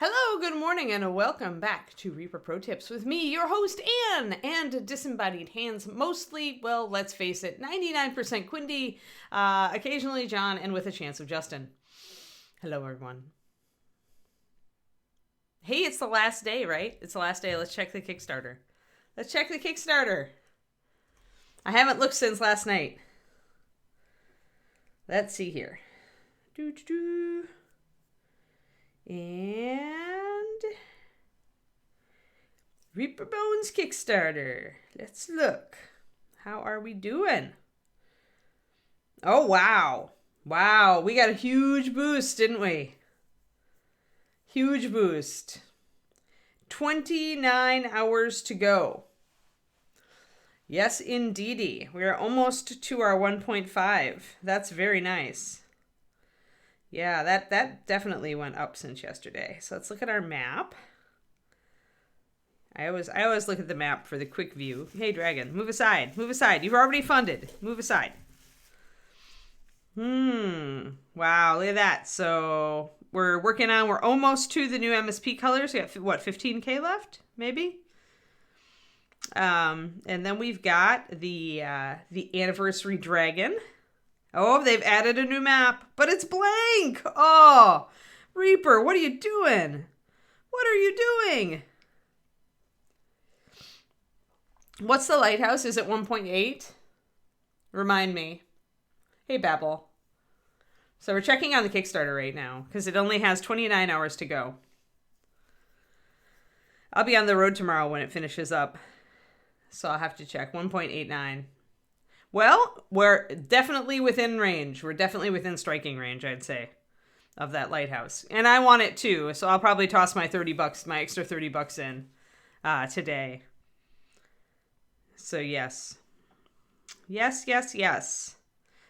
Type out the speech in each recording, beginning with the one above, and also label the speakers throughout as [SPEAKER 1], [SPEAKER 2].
[SPEAKER 1] Hello, good morning, and welcome back to Reaper Pro Tips with me, your host, Anne, and disembodied hands, mostly, well, let's face it, 99% Quindy, occasionally John, and with a chance of Justin. Hello, everyone. Hey, it's the last day, right? It's the last day. Let's check the Kickstarter. Let's check the Kickstarter. I haven't looked since last night. Let's see here. And Reaper Bones Kickstarter. Let's look. How are we doing? Oh, wow. Wow, we got a huge boost, didn't we? Huge boost. 29 hours to go. Yes, indeedy. We are almost to our 1.5. That's very nice. Yeah, that definitely went up since yesterday. So let's look at our map. I always look at the map for the quick view. Hey, dragon, move aside. Move aside. You've already funded. Move aside. Wow, look at that. So we're almost to the new MSP colors. We got, what, 15K left? Maybe? And then we've got the anniversary dragon. Oh, they've added a new map, but it's blank. Oh, Reaper, what are you doing? What are you doing? What's the lighthouse? Is it 1.8? Remind me. Hey, Babel. So we're checking on the Kickstarter right now because it only has 29 hours to go. I'll be on the road tomorrow when it finishes up, so I'll have to check. 1.89. Well, we're definitely within range. We're definitely within striking range, I'd say, of that lighthouse. And I want it too, so I'll probably toss my $30, my extra $30 in today. So yes. Yes, yes, yes.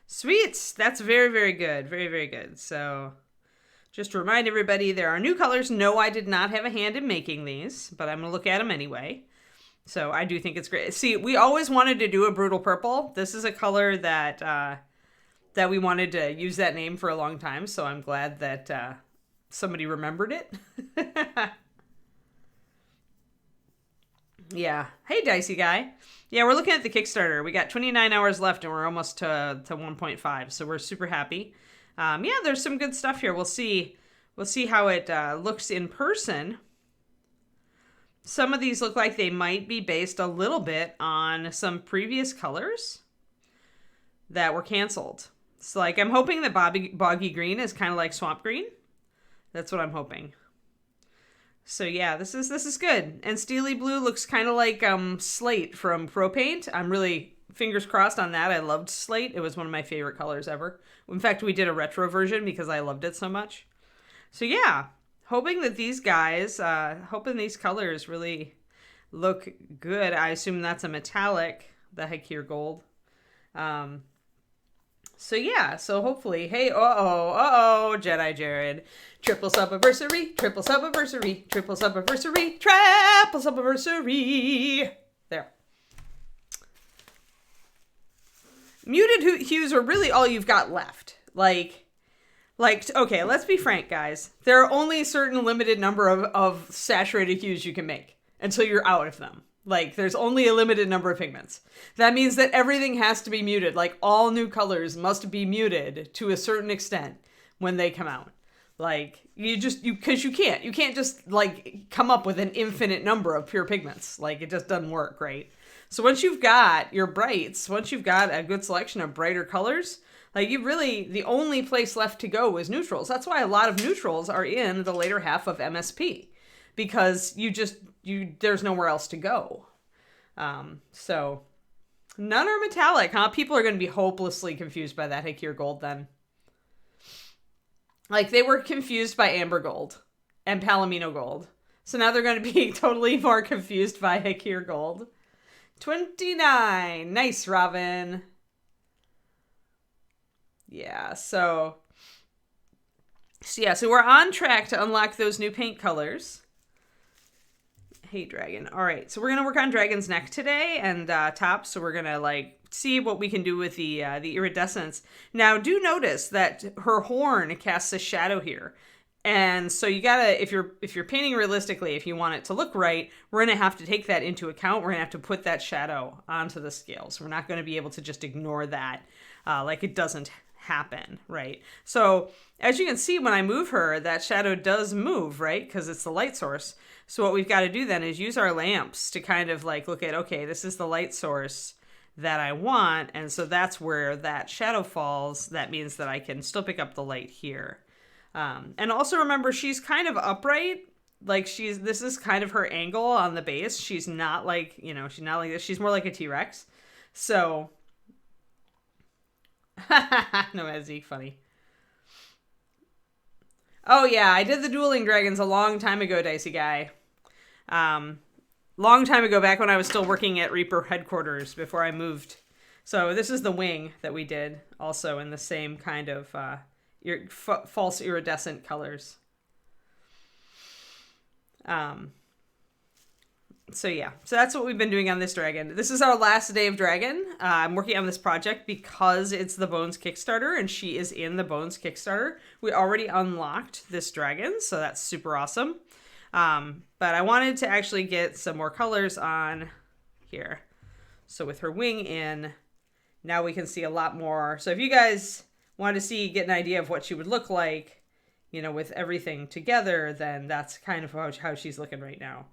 [SPEAKER 1] Sweet. That's very, very good. Very, very good. So just to remind everybody, there are new colors. No, I did not have a hand in making these, but I'm going to look at them anyway. So I do think it's great. See, we always wanted to do a brutal purple. This is a color that we wanted to use that name for a long time. So I'm glad that somebody remembered it. Yeah. Hey, Dicey Guy. Yeah, we're looking at the Kickstarter. We got 29 hours left and we're almost to 1.5. So we're super happy. Yeah, there's some good stuff here. We'll see how it looks in person. Some of these look like they might be based a little bit on some previous colors that were canceled. So, like, I'm hoping that Boggy Green is kind of like Swamp Green. That's what I'm hoping. So, yeah, this is good. And Steely Blue looks kind of like Slate from Pro Paint. I'm really fingers crossed on that. I loved Slate. It was one of my favorite colors ever. In fact, we did a retro version because I loved it so much. So, yeah. Hoping that these guys, hoping these colors really look good. I assume that's a metallic, the Hakir Gold. So yeah, so hopefully, hey, Jedi Jared. Triple sub-anniversary, triple sub-anniversary, triple sub-anniversary, triple sub-anniversary. There. Muted hues are really all you've got left. Like, okay, let's be frank, guys. There are only a certain limited number of saturated hues you can make until you're out of them. Like, there's only a limited number of pigments. That means that everything has to be muted. Like, all new colors must be muted to a certain extent when they come out. Like, because you can't just, like, come up with an infinite number of pure pigments. Like, it just doesn't work, right? So once you've got your brights, once you've got a good selection of brighter colors, like, the only place left to go is neutrals. That's why a lot of neutrals are in the later half of MSP, because there's nowhere else to go. So none are metallic, huh? People are going to be hopelessly confused by that Hakir Gold then. Like, they were confused by Amber Gold and Palomino Gold. So now they're going to be totally more confused by Hakir Gold. 29. Nice, Robin. Yeah, so we're on track to unlock those new paint colors. Hey, dragon. All right, so we're going to work on Dragon's Neck today and top, so we're going to, like, see what we can do with the iridescence. Now, do notice that her horn casts a shadow here. And so you gotta, if you're painting realistically, if you want it to look right, we're gonna have to take that into account. We're gonna have to put that shadow onto the scales. We're not gonna be able to just ignore that like it doesn't happen, right? So as you can see, when I move her, that shadow does move, right? Because it's the light source. So what we've got to do then is use our lamps to kind of like look at, okay, this is the light source that I want. And so that's where that shadow falls. That means that I can still pick up the light here. And also remember, she's kind of upright. Like this is kind of her angle on the base. She's not like, she's not like this. She's more like a T-Rex. So, no, Ezzy, funny. Oh yeah, I did the dueling dragons a long time ago, Dicey Guy. Long time ago, back when I was still working at Reaper headquarters before I moved. So this is the wing that we did, also in the same kind of false iridescent colors. So yeah, so that's what we've been doing on this dragon. This is our last day of dragon. I'm working on this project because it's the Bones Kickstarter, and she is in the Bones Kickstarter. We already unlocked this dragon, so that's super awesome. But I wanted to actually get some more colors on here. So with her wing in, now we can see a lot more. So if you guys want to get an idea of what she would look like, with everything together, then that's kind of how she's looking right now.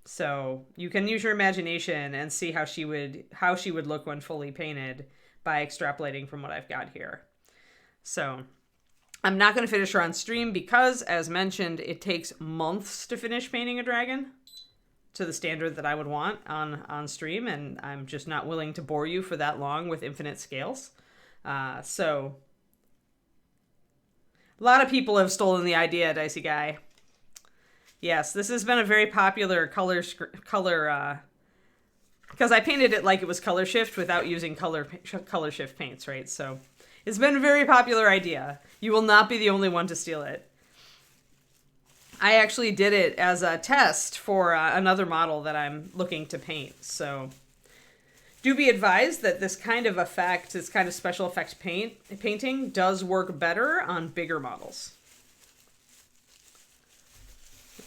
[SPEAKER 1] So you can use your imagination and see how she would look when fully painted by extrapolating from what I've got here. So I'm not going to finish her on stream because, as mentioned, it takes months to finish painting a dragon to the standard that I would want on stream, and I'm just not willing to bore you for that long with infinite scales. So a lot of people have stolen the idea, Dicey Guy. Yes, this has been a very popular color, because I painted it like it was color shift without using color shift paints, right? So it's been a very popular idea. You will not be the only one to steal it. I actually did it as a test for another model that I'm looking to paint. So do be advised that this kind of effect, this kind of special effects painting does work better on bigger models.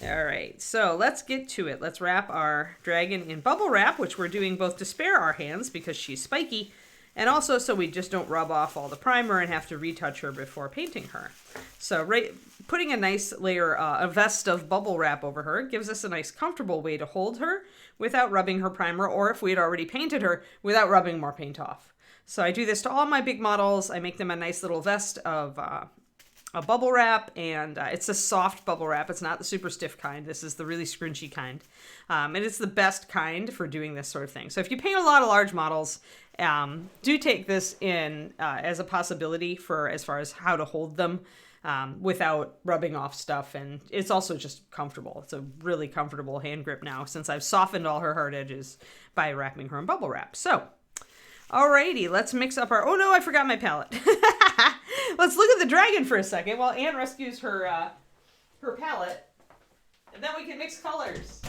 [SPEAKER 1] All right, so let's get to it. Let's wrap our dragon in bubble wrap, which we're doing both to spare our hands because she's spiky, and also so we just don't rub off all the primer and have to retouch her before painting her. So putting a nice layer, a vest of bubble wrap over her gives us a nice comfortable way to hold her without rubbing her primer, or if we had already painted her, without rubbing more paint off. So I do this to all my big models. I make them a nice little vest of a bubble wrap, and it's a soft bubble wrap. It's not the super stiff kind. This is the really scrunchy kind. And it's the best kind for doing this sort of thing. So if you paint a lot of large models, do take this in as a possibility for as far as how to hold them without rubbing off stuff. And it's also just comfortable. It's a really comfortable hand grip now since I've softened all her hard edges by wrapping her in bubble wrap. So alrighty, let's mix up our... Oh no, I forgot my palette. Let's look at the dragon for a second while Anne rescues her palette, and then we can mix colors.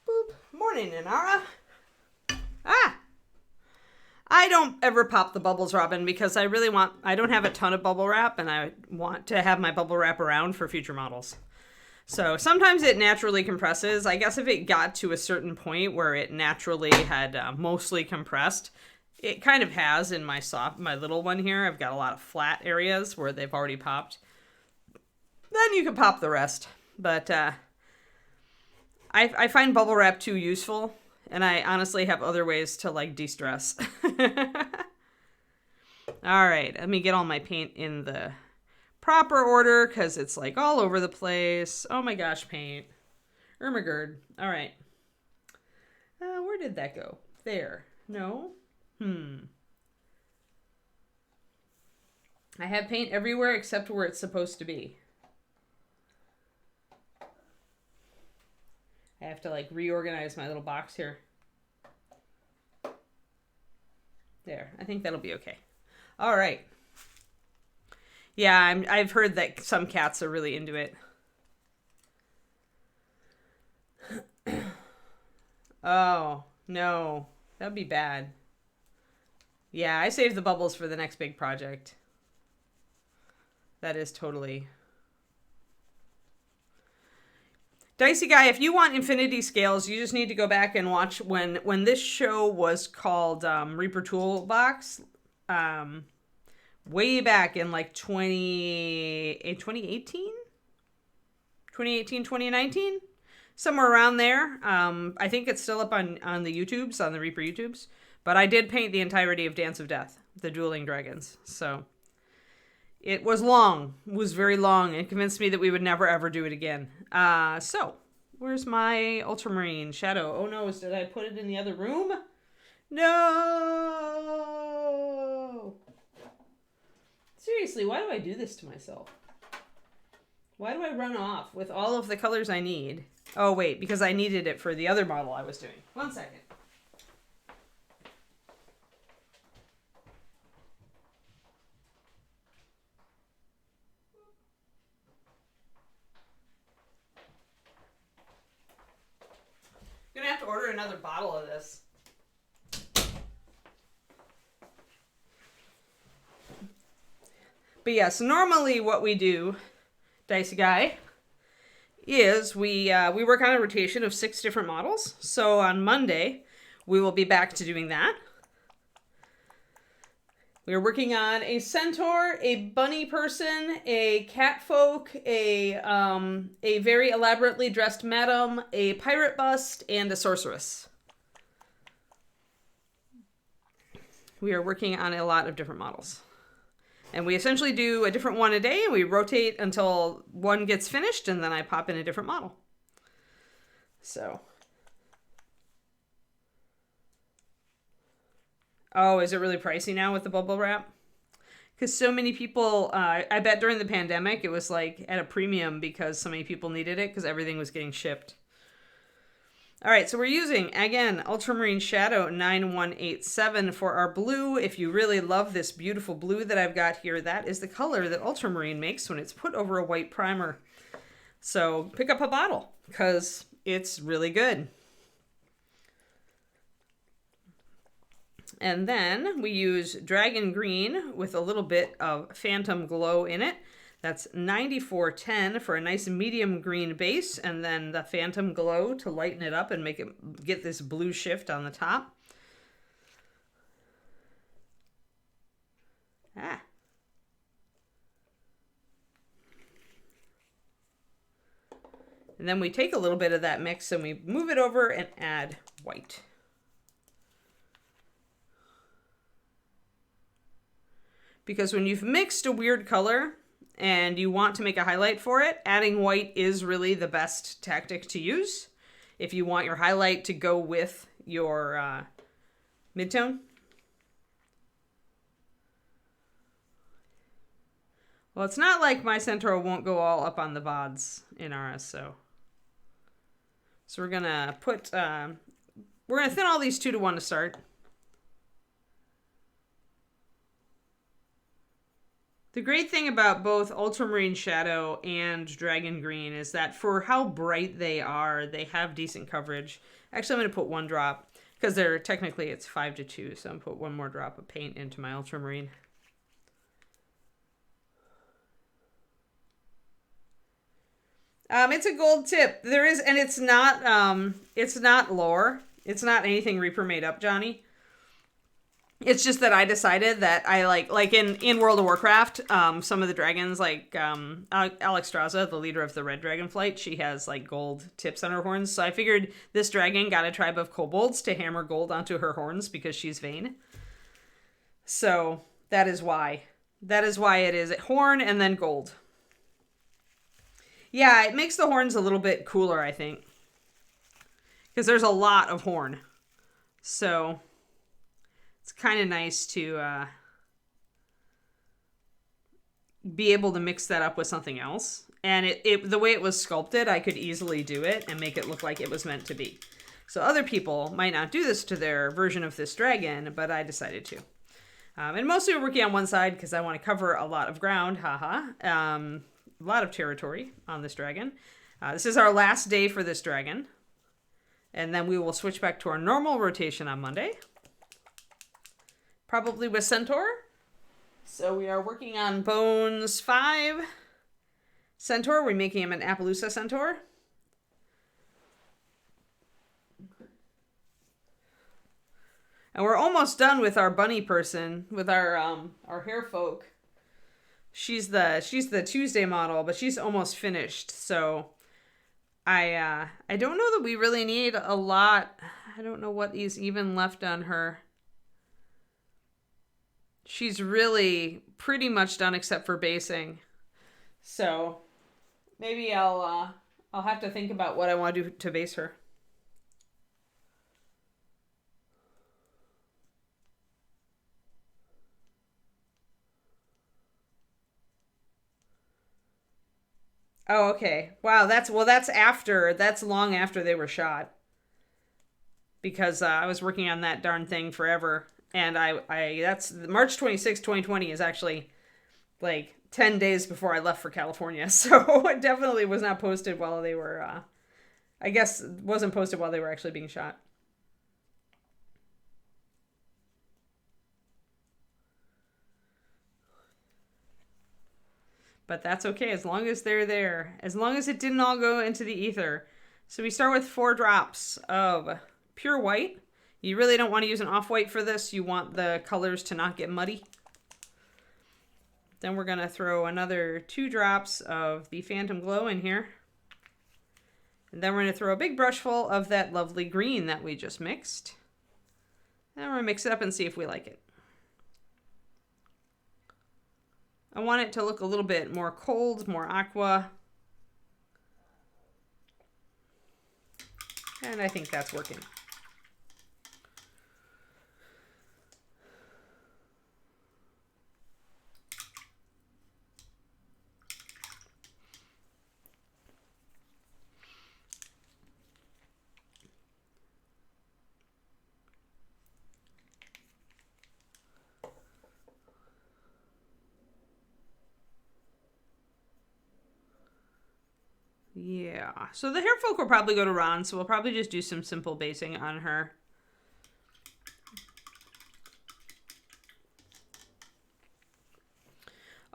[SPEAKER 1] Boop. Morning, Inara. I don't ever pop the bubbles, Robin, because I don't have a ton of bubble wrap, and I want to have my bubble wrap around for future models. So sometimes it naturally compresses. I guess if it got to a certain point where it naturally had mostly compressed, it kind of has in my little one here. I've got a lot of flat areas where they've already popped. Then you can pop the rest. But I find bubble wrap too useful. And I honestly have other ways to de-stress. All right, let me get all my paint in the proper order because it's all over the place. Oh my gosh, paint. Ermagerd. All right. Where did that go? There. No? I have paint everywhere except where it's supposed to be. I have to reorganize my little box here. There, I think that'll be okay. All right. Yeah, I've heard that some cats are really into it. Oh, no. That'd be bad. Yeah, I saved the bubbles for the next big project. That is totally... Dicey Guy, if you want infinity scales, you just need to go back and watch when this show was called Reaper Toolbox, way back in like 2018? 2018, 2019? Somewhere around there. I think it's still up on the YouTubes, on the Reaper YouTubes. But I did paint the entirety of Dance of Death, the Dueling Dragons. So it was long. It was very long. It convinced me that we would never ever do it again. So where's my ultramarine shadow? Oh no, did I put it in the other room? No! Seriously, why do I do this to myself? Why do I run off with all of the colors I need? Oh wait, because I needed it for the other model I was doing. 1 second. I'm gonna have to order another bottle of this. But yeah, so normally what we do, Dicey Guy, is we work on a rotation of 6 different models. So on Monday, we will be back to doing that. We are working on a centaur, a bunny person, a catfolk, a very elaborately dressed madam, a pirate bust, and a sorceress. We are working on a lot of different models. And we essentially do a different one a day, and we rotate until one gets finished, and then I pop in a different model. So. Oh, is it really pricey now with the bubble wrap? Because so many people, I bet during the pandemic, it was like at a premium because so many people needed it because everything was getting shipped. All right, so we're using, again, Ultramarine Shadow 9187 for our blue. If you really love this beautiful blue that I've got here, that is the color that Ultramarine makes when it's put over a white primer. So pick up a bottle because it's really good. And then we use Dragon Green with a little bit of Phantom Glow in it. That's 9410 for a nice medium green base, and then the Phantom Glow to lighten it up and make it get this blue shift on the top. And then we take a little bit of that mix and we move it over and add white. Because when you've mixed a weird color and you want to make a highlight for it, adding white is really the best tactic to use if you want your highlight to go with your midtone. Well, it's not like my centaur won't go all up on the bods in RS, so we're gonna put we're gonna thin all these 2 to 1 to start. The great thing about both Ultramarine Shadow and Dragon Green is that for how bright they are, they have decent coverage. Actually, I'm going to put 1 drop, because they're technically it's 5 to 2, so I'm going to put 1 more drop of paint into my Ultramarine. It's a gold tip. There is, and it's not lore. It's not anything Reaper made up, Johnny. It's just that I decided that I like in World of Warcraft, some of the dragons, like Alexstrasza, the leader of the Red Dragon Flight, she has like gold tips on her horns. So I figured this dragon got a tribe of kobolds to hammer gold onto her horns because she's vain. So that is why. That is why it is horn and then gold. Yeah, it makes the horns a little bit cooler, I think. Because there's a lot of horn. So it's kind of nice to be able to mix that up with something else. And the way it was sculpted, I could easily do it and make it look like it was meant to be. So other people might not do this to their version of this dragon, but I decided to. And mostly we're working on one side because I want to cover a lot of ground, haha. A lot of territory on this dragon. This is our last day for this dragon. And then we will switch back to our normal rotation on Monday. Probably with Centaur. So we are working on Bones 5 Centaur. We're making him an Appaloosa Centaur. And we're almost done with our bunny person, with our hare folk. She's the Tuesday model, but she's almost finished. So I don't know that we really need a lot. I don't know what is even left on her. She's really pretty much done except for basing. So maybe I'll have to think about what I want to do to base her. Oh, okay. Wow, that's long after they were shot. Because I was working on that darn thing forever. And that's March 26, 2020 is actually like 10 days before I left for California. So it definitely was not posted while they were, I guess wasn't posted while they were actually being shot. But that's okay as long as they're there. As long as it didn't all go into the ether. So we start with 4 drops of pure white. You really don't want to use an off-white for this. You want the colors to not get muddy. Then we're going to throw another 2 drops of the Phantom Glow in here. And then we're going to throw a big brush full of that lovely green that we just mixed. And we're going to mix it up and see if we like it. I want it to look a little bit more cold, more aqua. And I think that's working. Yeah, so the hair folk will probably go to Ron, so we'll probably just do some simple basing on her.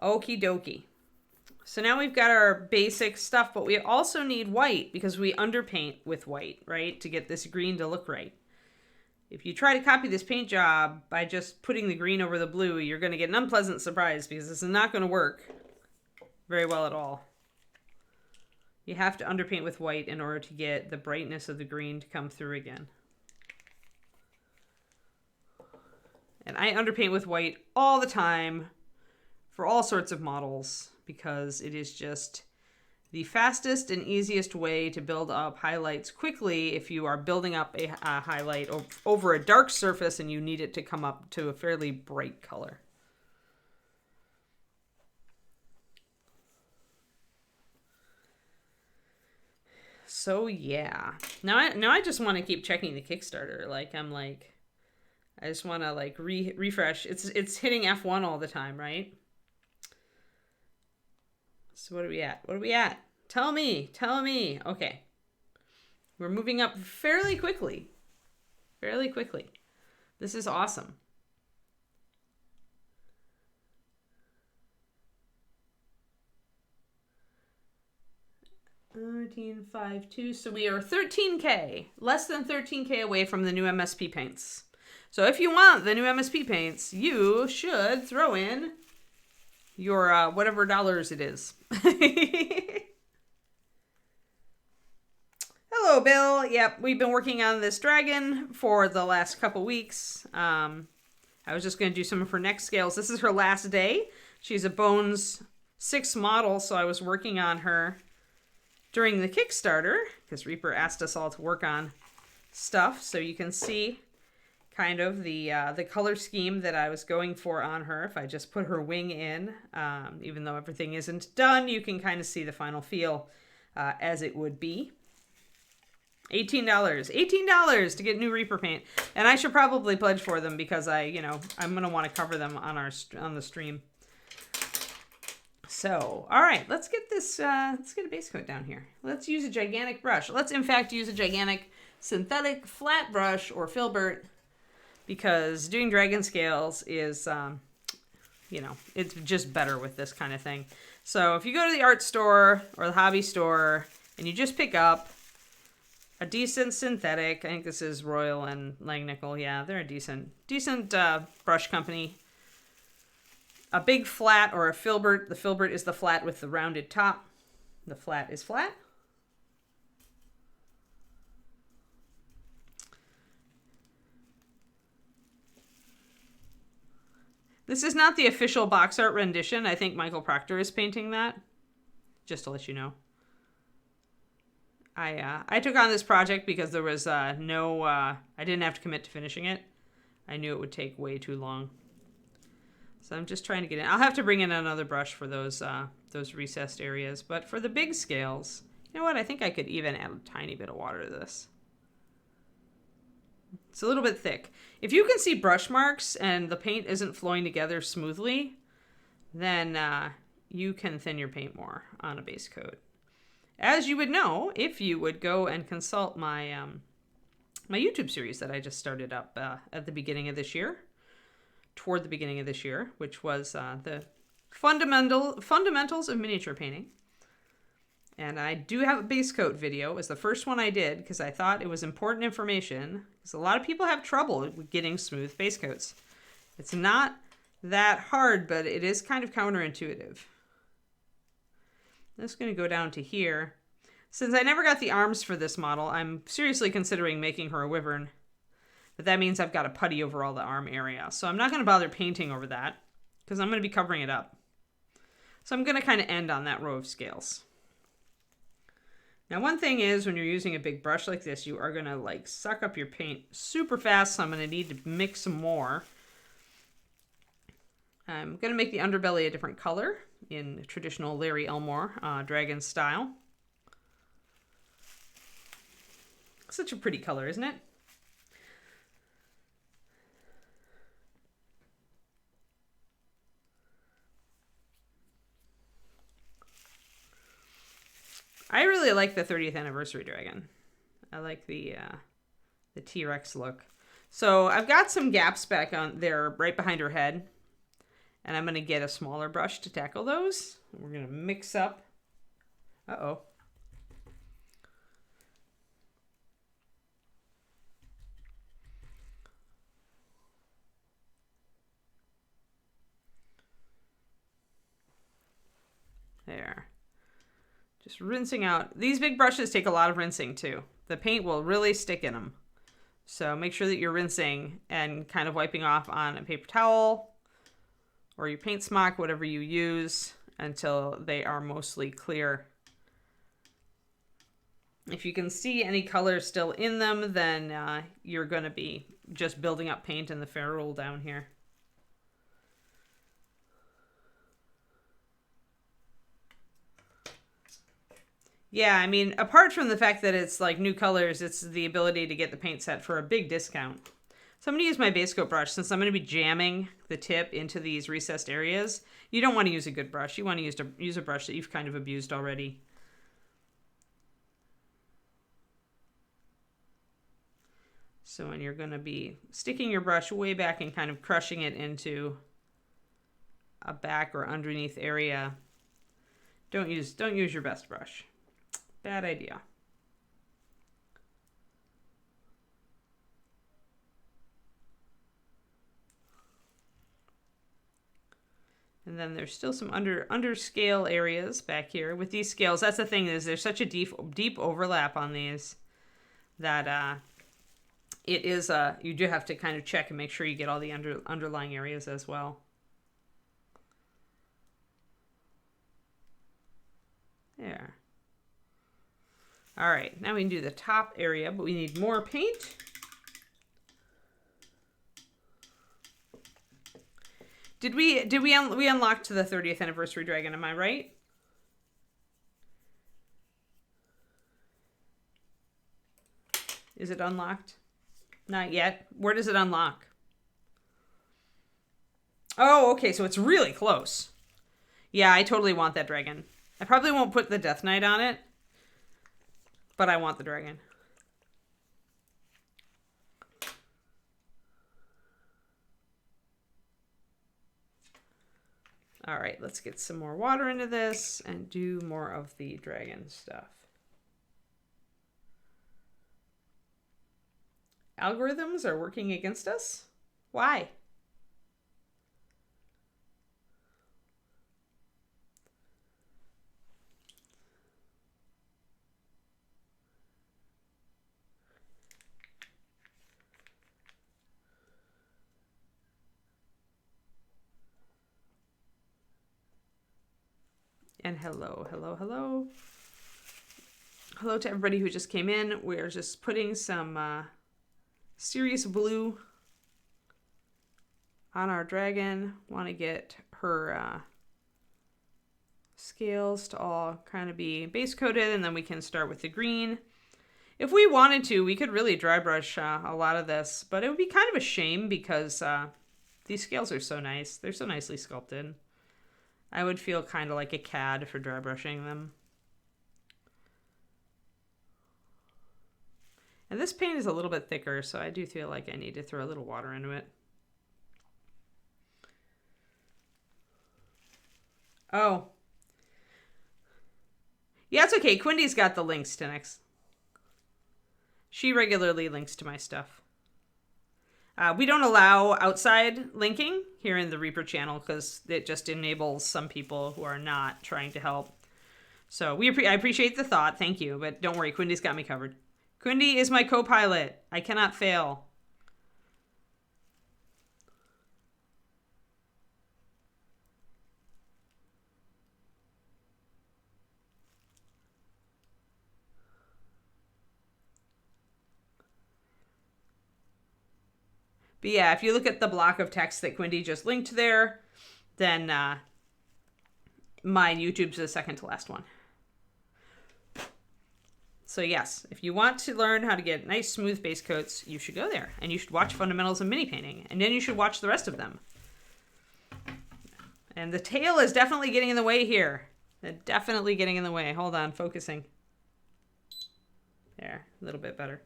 [SPEAKER 1] Okie dokie. So now we've got our basic stuff, but we also need white because we underpaint with white, right? To get this green to look right. If you try to copy this paint job by just putting the green over the blue, you're going to get an unpleasant surprise because this is not going to work very well at all. You have to underpaint with white in order to get the brightness of the green to come through again. And I underpaint with white all the time for all sorts of models because it is just the fastest and easiest way to build up highlights quickly if you are building up a highlight over a dark surface and you need it to come up to a fairly bright color. So yeah, now I just want to keep checking the Kickstarter. I just want to refresh. It's hitting F1 all the time, right? So what are we at? What are we at? Tell me. Okay, we're moving up fairly quickly. This is awesome. 13.52. So we are 13K, less than 13K away from the new MSP paints. So if you want the new MSP paints, you should throw in your whatever dollars it is. Hello, Bill. Yep, we've been working on this dragon for the last couple weeks. I was just going to do some of her neck scales. This is her last day. She's a Bones 6 model, so I was working on her during the Kickstarter, because Reaper asked us all to work on stuff, so you can see kind of the color scheme that I was going for on her. If I just put her wing in, even though everything isn't done, you can kind of see the final feel as it would be. $18. $18 to get new Reaper paint. And I should probably pledge for them because I'm going to want to cover them on the stream. So, all right, let's get a base coat down here. Let's use a gigantic brush. Let's, in fact, use a gigantic synthetic flat brush or filbert because doing dragon scales is, it's just better with this kind of thing. So if you go to the art store or the hobby store and you just pick up a decent synthetic, I think this is Royal and Langnickel. Yeah, they're a decent brush company. A big flat or a filbert. The filbert is the flat with the rounded top. The flat is flat. This is not the official box art rendition. I think Michael Proctor is painting that. Just to let you know. I took on this project because there was I didn't have to commit to finishing it. I knew it would take way too long. So I'm just trying to get in. I'll have to bring in another brush for those recessed areas. But for the big scales, you know what? I think I could even add a tiny bit of water to this. It's a little bit thick. If you can see brush marks and the paint isn't flowing together smoothly, then you can thin your paint more on a base coat. As you would know if you would go and consult my my YouTube series that I just started up at the beginning of this year, toward the beginning of this year, which was the fundamentals of miniature painting. And I do have a base coat video. It was the first one I did because I thought it was important information because a lot of people have trouble with getting smooth base coats. It's not that hard, but it is kind of counterintuitive. I'm just going to go down to here. Since I never got the arms for this model, I'm seriously considering making her a wyvern. But that means I've got to putty over all the arm area. So I'm not going to bother painting over that because I'm going to be covering it up. So I'm going to kind of end on that row of scales. Now, one thing is when you're using a big brush like this, you are going to like suck up your paint super fast. So I'm going to need to mix some more. I'm going to make the underbelly a different color in traditional Larry Elmore dragon style. Such a pretty color, isn't it? I really like the 30th anniversary dragon. I like the T-Rex look. So I've got some gaps back on there right behind her head. And I'm going to get a smaller brush to tackle those. We're going to mix up. Uh-oh. There. Just rinsing out. These big brushes take a lot of rinsing too. The paint will really stick in them. So make sure that you're rinsing and kind of wiping off on a paper towel or your paint smock, whatever you use, until they are mostly clear. If you can see any color still in them, then you're going to be just building up paint in the ferrule down here. Yeah, I mean, apart from the fact that it's like new colors, it's the ability to get the paint set for a big discount. So I'm going to use my base coat brush since I'm going to be jamming the tip into these recessed areas. You don't want to use a good brush. You want to use a brush that you've kind of abused already. So when you're going to be sticking your brush way back and kind of crushing it into a back or underneath area, don't use your best brush. Bad idea. And then there's still some under scale areas back here with these scales. That's the thing, is there's such a deep overlap on these that it is you do have to kind of check and make sure you get all the underlying areas as well. There. All right, now we can do the top area, but we need more paint. We unlocked the 30th anniversary dragon, am I right? Is it unlocked? Not yet. Where does it unlock? Oh, okay, so it's really close. Yeah, I totally want that dragon. I probably won't put the Death Knight on it, but I want the dragon. All right, let's get some more water into this and do more of the dragon stuff. Algorithms are working against us? Why? And hello, hello, hello. Hello to everybody who just came in. We're just putting some serious blue on our dragon. Want to get her scales to all kind of be base coated, and then we can start with the green. If we wanted to, we could really dry brush a lot of this, but it would be kind of a shame because these scales are so nice. They're so nicely sculpted. I would feel kind of like a cad for dry brushing them. And this paint is a little bit thicker, so I do feel like I need to throw a little water into it. Oh. Yeah, it's okay. Quindy's got the links to next. She regularly links to my stuff. We don't allow outside linking here in the Reaper channel because it just enables some people who are not trying to help. So I appreciate the thought. Thank you. But don't worry. Quindy's got me covered. Quindy is my co-pilot. I cannot fail. But yeah, if you look at the block of text that Quindy just linked there, then my YouTube's the second to last one. So yes, if you want to learn how to get nice smooth base coats, you should go there. And you should watch Fundamentals of Mini Painting. And then you should watch the rest of them. And the tail is definitely getting in the way here. Definitely getting in the way. Hold on, focusing. There, a little bit better.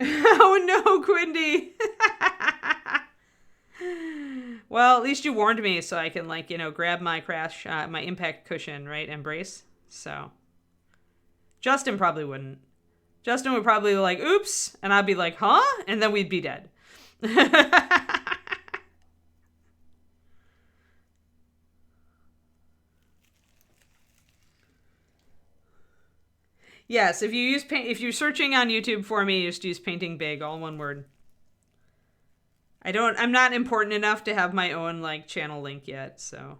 [SPEAKER 1] Oh no, Quindy! Well, at least you warned me so I can, like, you know, grab my crash, my impact cushion, right, and brace. So, Justin probably wouldn't. Justin would probably be like, oops, and I'd be like, huh? And then we'd be dead. Yes, if you use if you're searching on YouTube for me, just use painting big, all one word. I'm not important enough to have my own, like, channel link yet, so.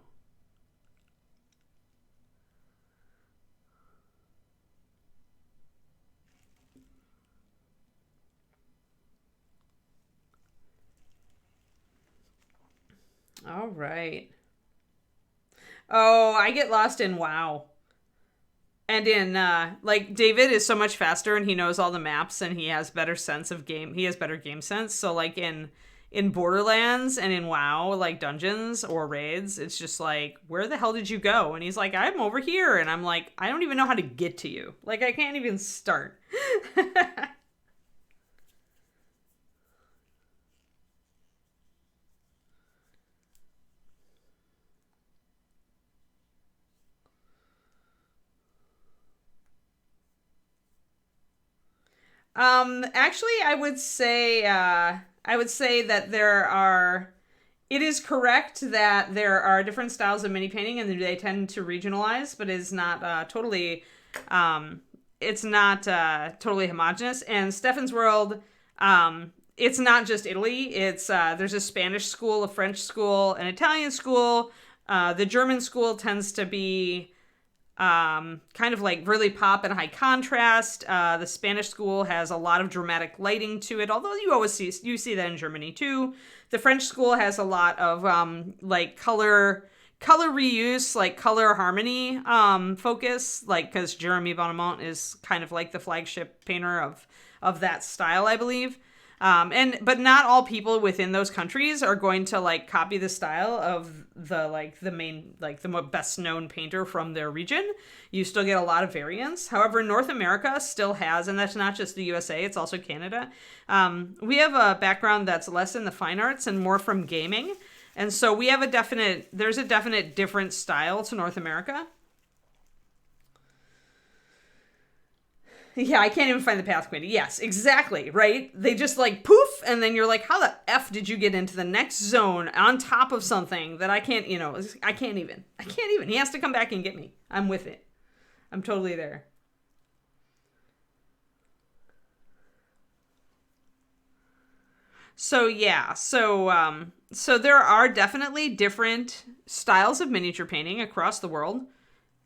[SPEAKER 1] All right. Oh, I get lost in WoW. And in, like, David is so much faster and he knows all the maps and he has better sense of game. He has better game sense. So, like, in Borderlands and in WoW, like, dungeons or raids, it's just like, where the hell did you go? And he's like, I'm over here. And I'm like, I don't even know how to get to you. Like, I can't even start. Actually, I would say that it is correct that there are different styles of mini painting and they tend to regionalize, but it's not totally homogenous. And Stefan's World, it's not just Italy. It's there's a Spanish school, a French school, an Italian school. The German school tends to be kind of like really pop and high contrast. The Spanish school has a lot of dramatic lighting to it, although you see that in Germany too. The French school has a lot of like color color reuse, like color harmony focus, like because Jeremy Bonamont is kind of like the flagship painter of that style, I believe. But not all people within those countries are going to like copy the style of the main, like the best known painter from their region. You still get a lot of variants. However, North America still has, and that's not just the USA, it's also Canada. We have a background that's less in the fine arts and more from gaming. And so we have there's a definite different style to North America. Yeah, I can't even find the path queen. Yes, exactly, right? They just like poof, and then you're like, how the F did you get into the next zone on top of something that I can't, I can't even. He has to come back and get me. I'm with it. I'm totally there. So yeah, so there are definitely different styles of miniature painting across the world.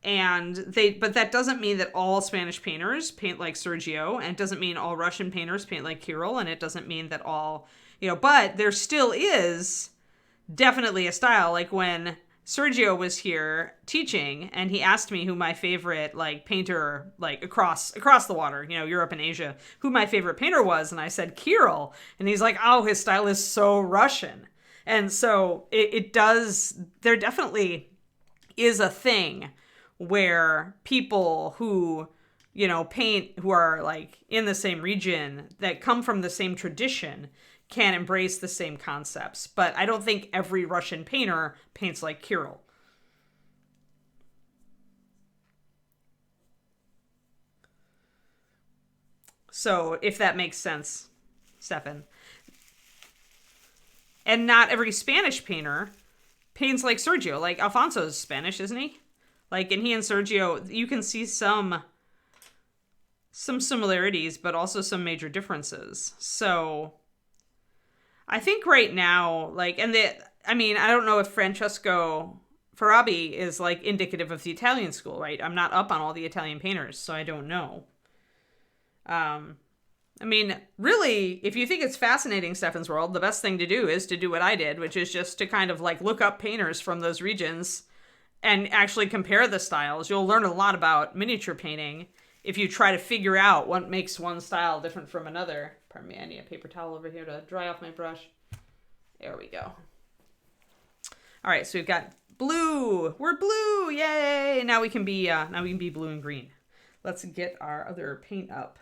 [SPEAKER 1] But that doesn't mean that all Spanish painters paint like Sergio, and it doesn't mean all Russian painters paint like Kirill, and it doesn't mean that all, but there still is definitely a style. Like when Sergio was here teaching, and he asked me who my favorite like painter, like across the water, Europe and Asia, who my favorite painter was, and I said Kirill, and he's like, oh, his style is so Russian. And so there definitely is a thing where people who, paint, who are like in the same region, that come from the same tradition, can embrace the same concepts. But I don't think every Russian painter paints like Kirill. So if that makes sense, Stefan. And not every Spanish painter paints like Sergio. Like Alfonso's Spanish, isn't he? Like, and he and Sergio, you can see some similarities, but also some major differences. So I think right now, like, I don't know if Francesco Farabi is like indicative of the Italian school, right? I'm not up on all the Italian painters, so I don't know. Really, if you think it's fascinating, Stefan's World, the best thing to do is to do what I did, which is just to kind of like look up painters from those regions and actually compare the styles. You'll learn a lot about miniature painting if you try to figure out what makes one style different from another. Pardon me, I need a paper towel over here to dry off my brush. There we go. All right, so we've got blue. We're blue, yay! Now we can be blue and green. Let's get our other paint up.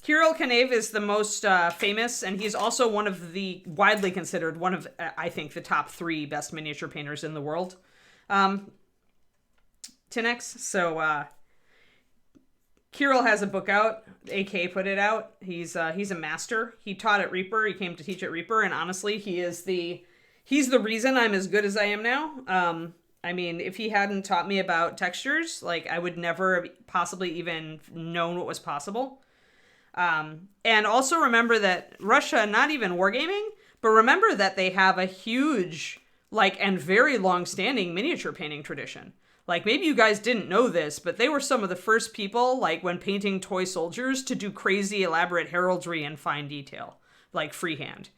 [SPEAKER 1] Kirill Kanev is the most famous, and he's also widely considered one of, I think, the top 3 best miniature painters in the world. Tinex. So Kirill has a book out. AK put it out. He's a master. He taught at Reaper. He came to teach at Reaper, and honestly, he's the reason I'm as good as I am now. If he hadn't taught me about textures, like I would never have possibly even known what was possible. And also remember that Russia, not even wargaming, but remember that they have a huge, and very long-standing miniature painting tradition. Like, maybe you guys didn't know this, but they were some of the first people, when painting toy soldiers, to do crazy elaborate heraldry and fine detail, freehand.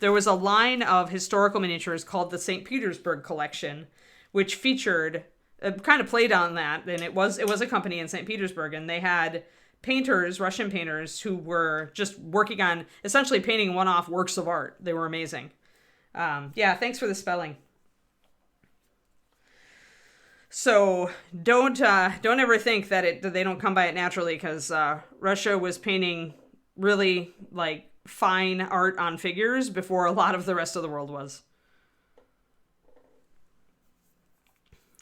[SPEAKER 1] There was a line of historical miniatures called the St. Petersburg collection, which featured, kind of played on that, and it was a company in St. Petersburg, and they had painters, Russian painters, who were just working on essentially painting one-off works of art. They were amazing. Thanks for the spelling. So don't ever think that they don't come by it naturally, because Russia was painting really fine art on figures before a lot of the rest of the world was.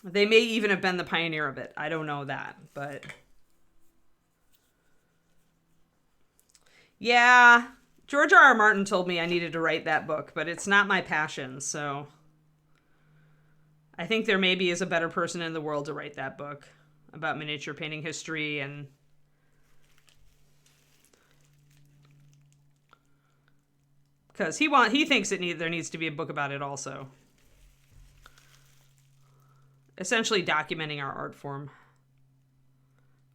[SPEAKER 1] They may even have been the pioneer of it. I don't know that, but yeah, George R. R. Martin told me I needed to write that book, but it's not my passion, so I think there maybe is a better person in the world to write that book about miniature painting history, and because he thinks there needs to be a book about it also. Essentially documenting our art form.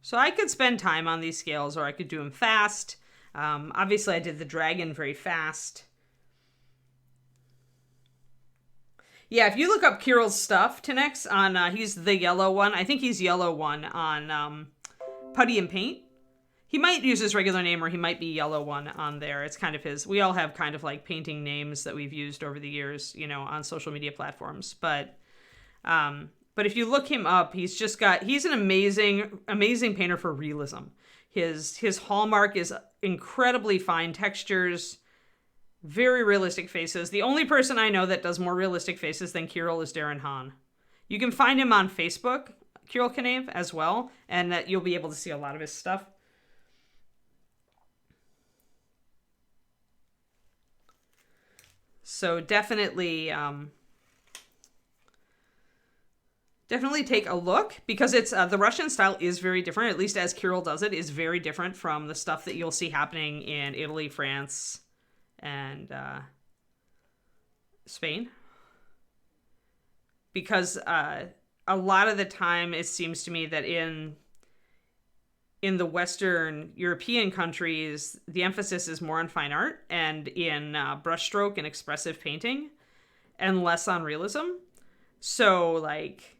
[SPEAKER 1] So I could spend time on these scales, or I could do them fast. Obviously, I did the dragon very fast. Yeah, if you look up Kirill's stuff, Tinex, on he's the yellow one. I think he's yellow one on Putty and Paint. He might use his regular name, or he might be yellow one on there. It's kind of his. We all have kind of like painting names that we've used over the years, you know, on social media platforms. But if you look him up, he's an amazing painter for realism. His hallmark is incredibly fine textures, very realistic faces. The only person I know that does more realistic faces than Kirill is Darren Hahn. You can find him on Facebook, Kirill Knave, as well, and that you'll be able to see a lot of his stuff. So definitely take a look, because it's the Russian style is very different, at least as Kirill does it, is very different from the stuff that you'll see happening in Italy, France, and Spain. Because a lot of the time it seems to me that in the Western European countries, the emphasis is more on fine art and in brushstroke and expressive painting, and less on realism. So, like,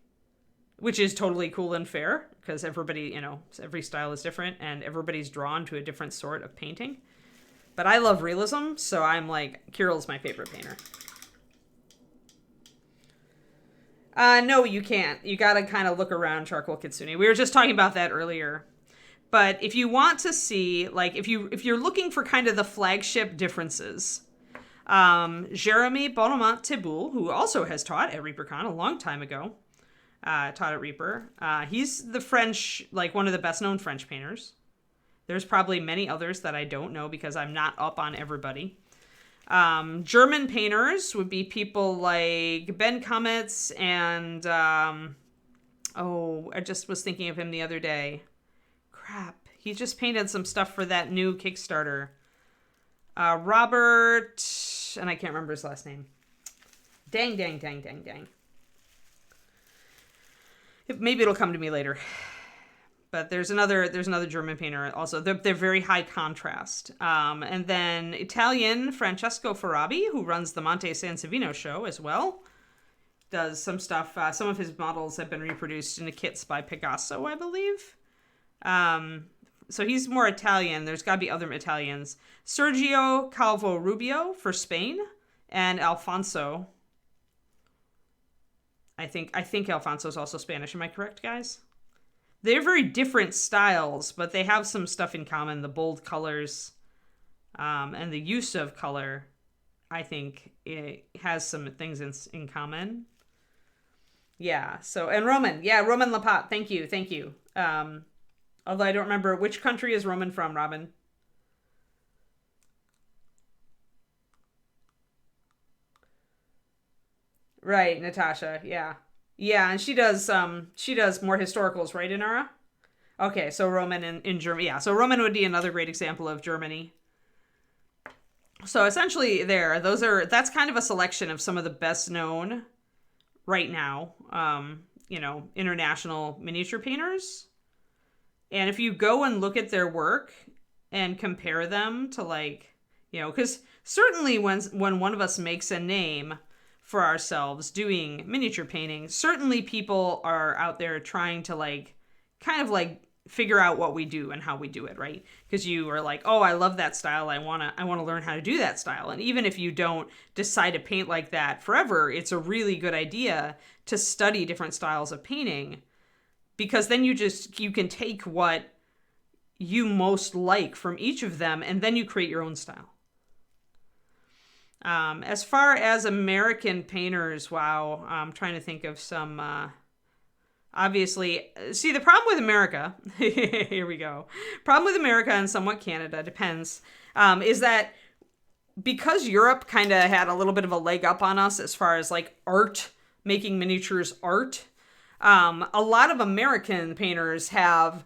[SPEAKER 1] which is totally cool and fair, because everybody, you know, every style is different and everybody's drawn to a different sort of painting. But I love realism, so I'm like, Kirill's my favorite painter. No, you can't. You gotta kind of look around Charcoal Kitsune. We were just talking about that earlier. But if you want to see, like, if you're looking for kind of the flagship differences, Jeremy Bonamont-Thibault, who also has taught at ReaperCon a long time ago, taught at Reaper. He's the French, like, one of the best known French painters. There's probably many others that I don't know because I'm not up on everybody. German painters would be people like Ben Kametz and, I just was thinking of him the other day. Crap. He just painted some stuff for that new Kickstarter. Robert, and I can't remember his last name. Dang. Maybe it'll come to me later. But there's another German painter also. They're very high contrast. And then Italian Francesco Farabi, who runs the Monte Sansevino show as well, does some stuff. Some of his models have been reproduced into kits by Picasso, I believe. So he's more Italian. There's got to be other Italians. Sergio Calvo Rubio for Spain, and Alfonso. I think Alfonso's also Spanish. Am I correct, guys? They're very different styles, but they have some stuff in common. The bold colors, and the use of color, I think it has some things in common. Yeah. So, and Roman. Yeah, Roman Lapat. Thank you. Although I don't remember, which country is Roman from, Robin? Right, Natasha. Yeah. Yeah, and she does more historicals, right, Inara? Okay, so Roman in Germany. Yeah, so Roman would be another great example of Germany. So essentially that's kind of a selection of some of the best known right now, international miniature painters. And if you go and look at their work and compare them to, like, because certainly when one of us makes a name for ourselves doing miniature painting, certainly people are out there trying to, like, kind of like figure out what we do and how we do it, right? Because you are like, oh, I love that style. I want to learn how to do that style. And even if you don't decide to paint like that forever, it's a really good idea to study different styles of painting, because then you can take what you most like from each of them and then you create your own style. As far as American painters, wow, I'm trying to think of some, obviously, see, the problem with America, here we go, problem with America and somewhat Canada, depends, is that because Europe kind of had a little bit of a leg up on us as far as, like, art, making miniatures art, a lot of American painters have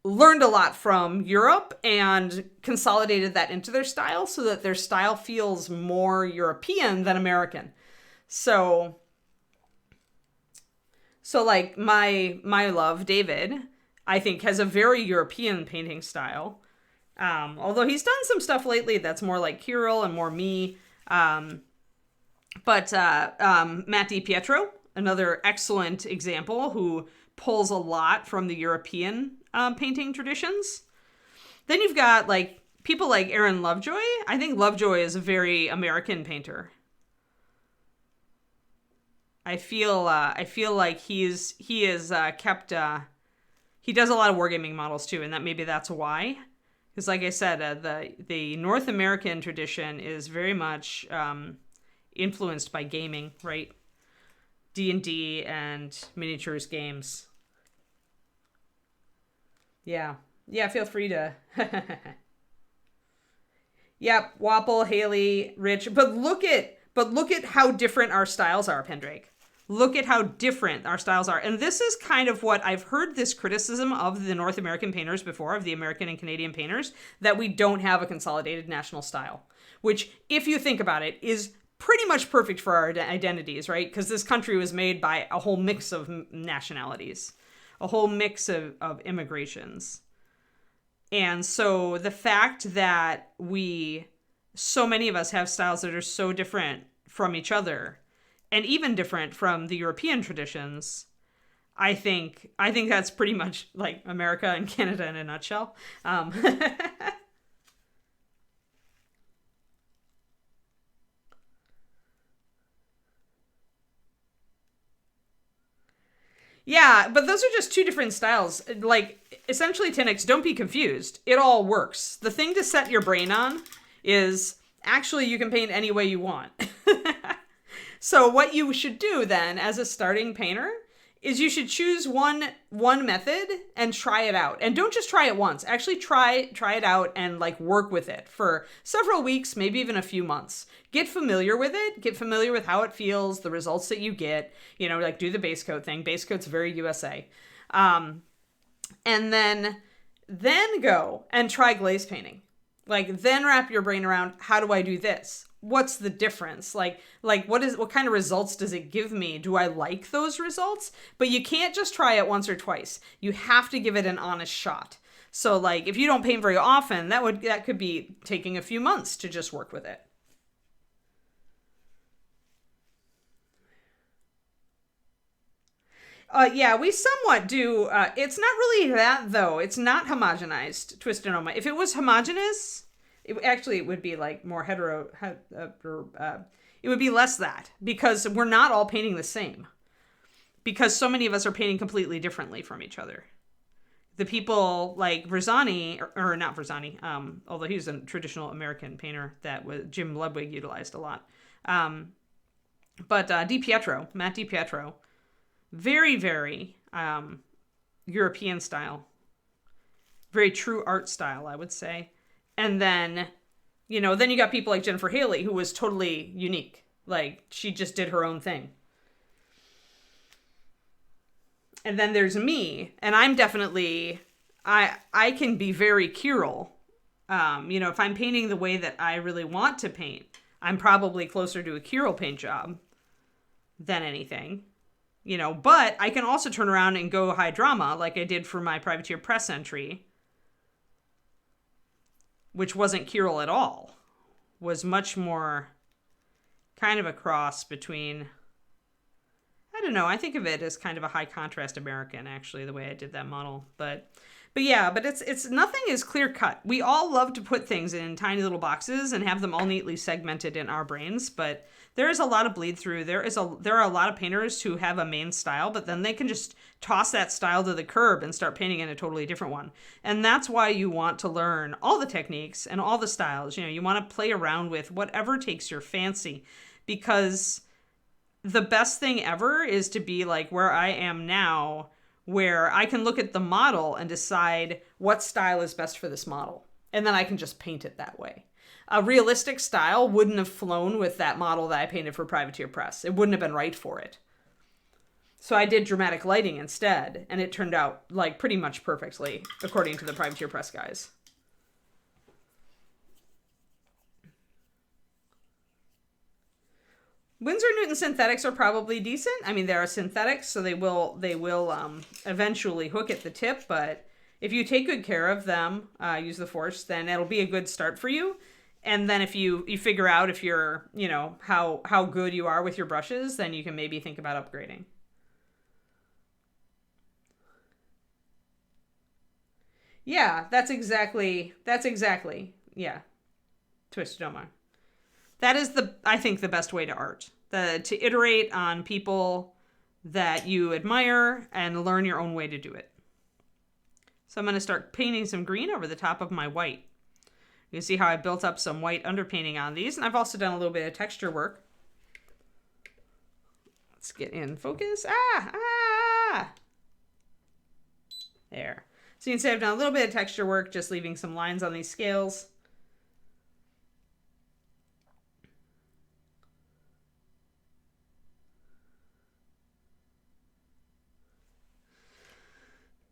[SPEAKER 1] learned a lot from Europe and consolidated that into their style so that their style feels more European than American. So like my love, David, I think has a very European painting style. Although he's done some stuff lately that's more like Kirill and more me. But Matt DiPietro, another excellent example who pulls a lot from the European painting traditions. Then you've got like people like Aaron Lovejoy. I think Lovejoy is a very American painter. I feel like he is kept. He does a lot of wargaming models too, and that's why. Because, like I said, the North American tradition is very much influenced by gaming, right? D&D and miniatures games. Yeah, feel free to. Yep, Wapple, Haley, Rich, but look at how different our styles are, Pendrake. Look at how different our styles are. And this is kind of what I've heard this criticism of the North American painters before, of the American and Canadian painters, that we don't have a consolidated national style, which, if you think about it, is pretty much perfect for our identities, right? Because this country was made by a whole mix of nationalities, a whole mix of immigrations. And so the fact that so many of us have styles that are so different from each other, and even different from the European traditions, I think that's pretty much like America and Canada in a nutshell. Yeah, but those are just two different styles. Like, essentially, Tinix, don't be confused. It all works. The thing to set your brain on is actually you can paint any way you want. So what you should do then as a starting painter is you should choose one method and try it out. And don't just try it once. Actually try it out and like work with it for several weeks, maybe even a few months. Get familiar with it. Get familiar with how it feels, the results that you get. You know, like do the base coat thing. Base coat's very USA. And then go and try glaze painting. Like, then wrap your brain around, how do I do this? What's the difference? Like what kind of results does it give me? Do I like those results? But you can't just try it once or twice. You have to give it an honest shot. So like, if you don't paint very often, that could be taking a few months to just work with it. Yeah, we somewhat do. It's not really that, though. It's not homogenized, Twisted Noma. If it was homogenous, it would be like more it would be less that, because we're not all painting the same. Because so many of us are painting completely differently from each other. The people like Verzani, or not Verzani, although he was a traditional American painter that Jim Ludwig utilized a lot. But Matt DiPietro, very, very European style. Very true art style, I would say. And then, then you got people like Jennifer Haley, who was totally unique. Like, she just did her own thing. And then there's me, and I'm definitely, I can be very Kirill. If I'm painting the way that I really want to paint, I'm probably closer to a Kirill paint job than anything. But I can also turn around and go high drama, like I did for my Privateer Press entry, which wasn't Kirill at all. Was much more kind of a cross between, I don't know, I think of it as kind of a high contrast American, actually, the way I did that model. But it's nothing is clear cut. We all love to put things in tiny little boxes and have them all neatly segmented in our brains, but there is a lot of bleed through. There are a lot of painters who have a main style, but then they can just toss that style to the curb and start painting in a totally different one. And that's why you want to learn all the techniques and all the styles. You want to play around with whatever takes your fancy, because the best thing ever is to be like where I am now, where I can look at the model and decide what style is best for this model. And then I can just paint it that way. A realistic style wouldn't have flown with that model that I painted for Privateer Press. It wouldn't have been right for it. So I did dramatic lighting instead, and it turned out like pretty much perfectly, according to the Privateer Press guys. Winsor Newton synthetics are probably decent. I mean, they are synthetics, so they will eventually hook at the tip, but if you take good care of them, use the force, then it'll be a good start for you. And then if you figure out if you're, how good you are with your brushes, then you can maybe think about upgrading. Yeah, that's exactly, yeah, Twistodoma. That is I think the best way to art. To iterate on people that you admire and learn your own way to do it. So I'm going to start painting some green over the top of my white. You can see how I built up some white underpainting on these, and I've also done a little bit of texture work. Let's get in focus. There. So you can see I've done a little bit of texture work, just leaving some lines on these scales.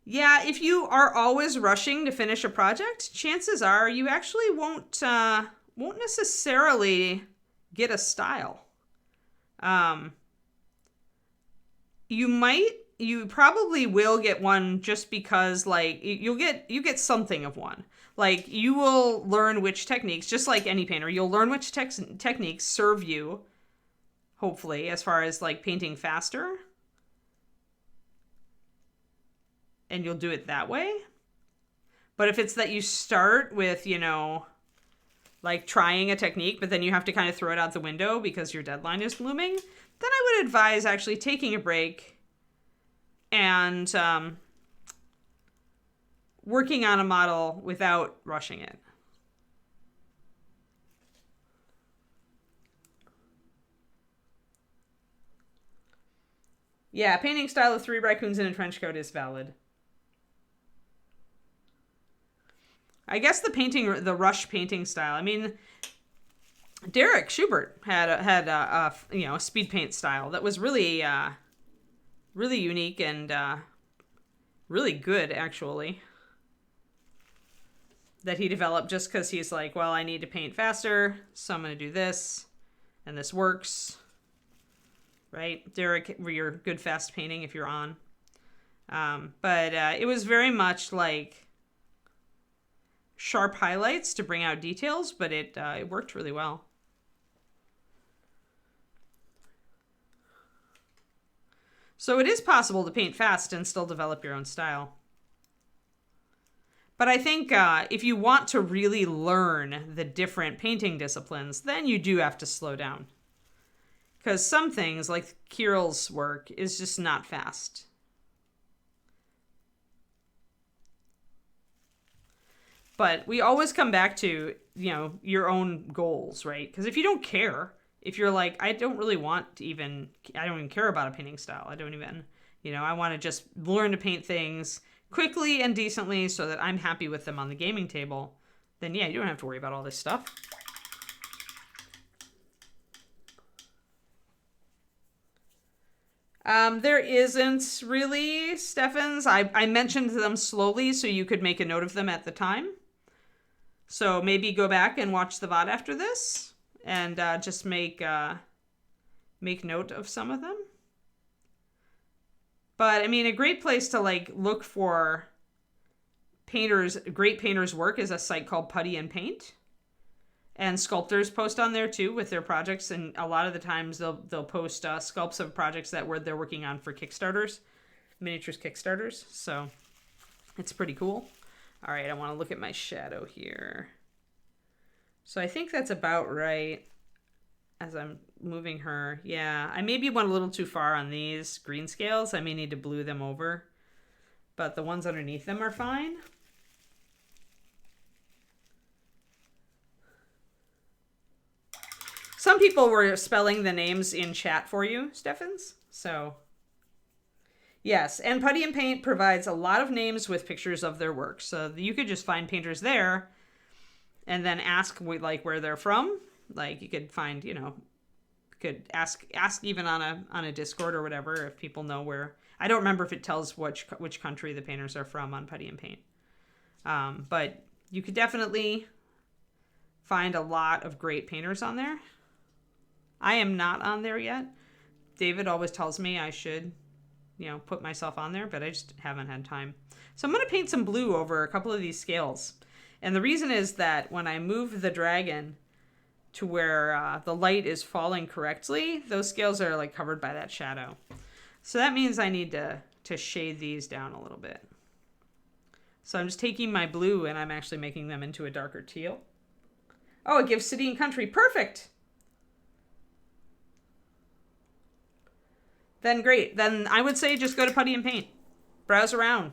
[SPEAKER 1] Yeah, if you are always rushing to finish a project, chances are you actually won't necessarily get a style. You probably will get one just because, like, you get something of one. Like, you will learn which techniques, just like any painter, you'll learn which techniques serve you, hopefully, as far as, like, painting faster. And you'll do it that way. But if it's that you start with, like trying a technique, but then you have to kind of throw it out the window because your deadline is looming, then I would advise actually taking a break and working on a model without rushing it. Yeah, painting style of 3 raccoons in a trench coat is valid. I guess the rush painting style. I mean, Derek Schubert had a speed paint style that was really really unique and really good, actually. That he developed just because he's like, well, I need to paint faster, so I'm going to do this, and this works. Right, Derek, you're good fast painting if you're on. But it was very much like sharp highlights to bring out details, but it worked really well. So it is possible to paint fast and still develop your own style. But I think if you want to really learn the different painting disciplines, then you do have to slow down. Because some things, like Kirill's work, is just not fast. But we always come back to, your own goals, right? Because if you don't care, if you're like, I don't even care about a painting style. I don't even, I want to just learn to paint things quickly and decently so that I'm happy with them on the gaming table, then yeah, you don't have to worry about all this stuff. There isn't really, Steffens. I mentioned them slowly so you could make a note of them at the time. So maybe go back and watch the VOD after this and just make note of some of them. But I mean, a great place to look for great painters' work is a site called Putty and Paint. And sculptors post on there too with their projects, and a lot of the times they'll post sculpts of projects that they're working on for Kickstarters, miniatures Kickstarters. So it's pretty cool. All right, I want to look at my shadow here. So I think that's about right as I'm moving her. Yeah, I maybe went a little too far on these green scales. I may need to blue them over, but the ones underneath them are fine. Some people were spelling the names in chat for you, Steffens. So, yes. And Putty and Paint provides a lot of names with pictures of their work. So you could just find painters there and then ask where they're from. Like you could find, could ask even on a Discord or whatever if people know where. I don't remember if it tells which country the painters are from on Putty and Paint. But you could definitely find a lot of great painters on there. I am not on there yet. David always tells me I should, put myself on there, but I just haven't had time. So I'm going to paint some blue over a couple of these scales. And the reason is that when I move the dragon to where the light is falling correctly, those scales are like covered by that shadow. So that means I need to shade these down a little bit. So I'm just taking my blue and I'm actually making them into a darker teal. Oh, it gives city and country. Perfect. Then great. Then I would say just go to Putty and Paint. Browse around.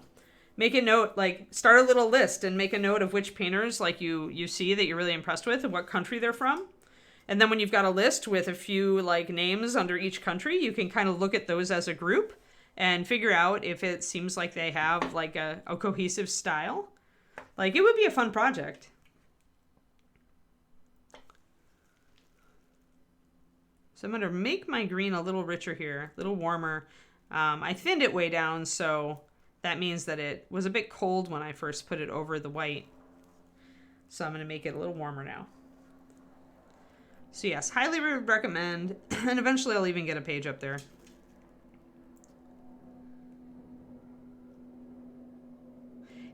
[SPEAKER 1] Make a note, like start a little list and make a note of which painters like you see that you're really impressed with and what country they're from. And then when you've got a list with a few like names under each country, you can kind of look at those as a group and figure out if it seems like they have like a cohesive style. Like it would be a fun project. So I'm going to make my green a little richer here, a little warmer. I thinned it way down, so that means that it was a bit cold when I first put it over the white. So I'm going to make it a little warmer now. So yes, highly recommend, and eventually I'll even get a page up there.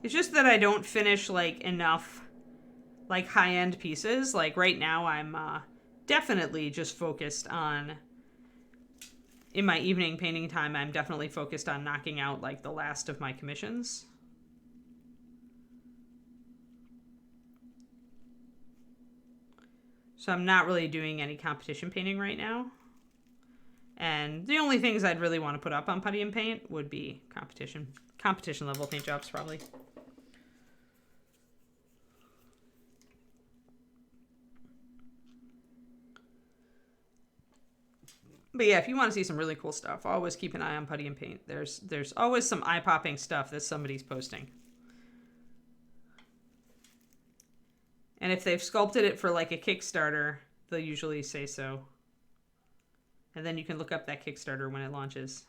[SPEAKER 1] It's just that I don't finish like enough like high-end pieces. Like right now I'm definitely just focused on, in my evening painting time, I'm definitely focused on knocking out like the last of my commissions. So I'm not really doing any competition painting right now. And the only things I'd really want to put up on Putty and Paint would be competition level paint jobs probably. But yeah, if you want to see some really cool stuff, always keep an eye on Putty and Paint. There's always some eye-popping stuff that somebody's posting. And if they've sculpted it for like a Kickstarter, they'll usually say so. And then you can look up that Kickstarter when it launches.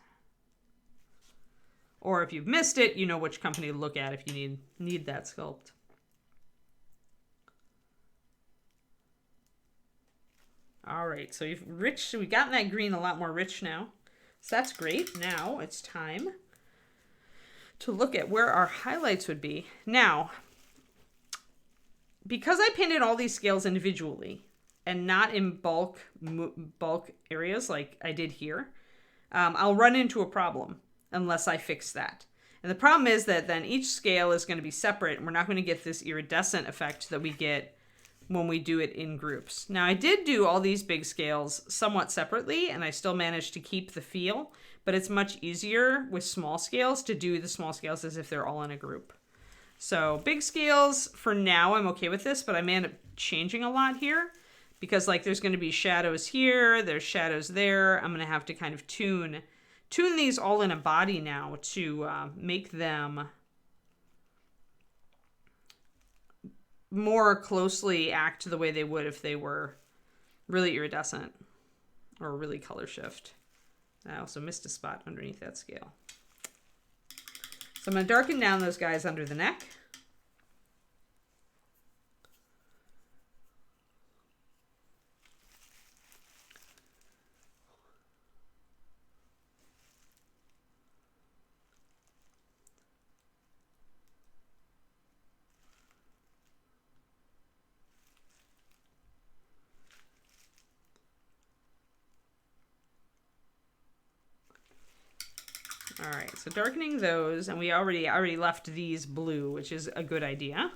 [SPEAKER 1] Or if you've missed it, you know which company to look at if you need that sculpt. All right, so we've gotten that green a lot more rich now. So that's great. Now it's time to look at where our highlights would be. Now, because I painted all these scales individually and not in bulk areas like I did here, I'll run into a problem unless I fix that. And the problem is that then each scale is going to be separate and we're not going to get this iridescent effect that we get when we do it in groups. Now I did do all these big scales somewhat separately and I still managed to keep the feel, but it's much easier with small scales to do the small scales as if they're all in a group. So big scales, for now I'm okay with this, but I may end up changing a lot here because like there's going to be shadows here, there's shadows there. I'm going to have to kind of tune these all in a body now to make them more closely act the way they would if they were really iridescent or really color shift. I also missed a spot underneath that scale. So I'm going to darken down those guys under the neck. All right, so darkening those, and I already left these blue, which is a good idea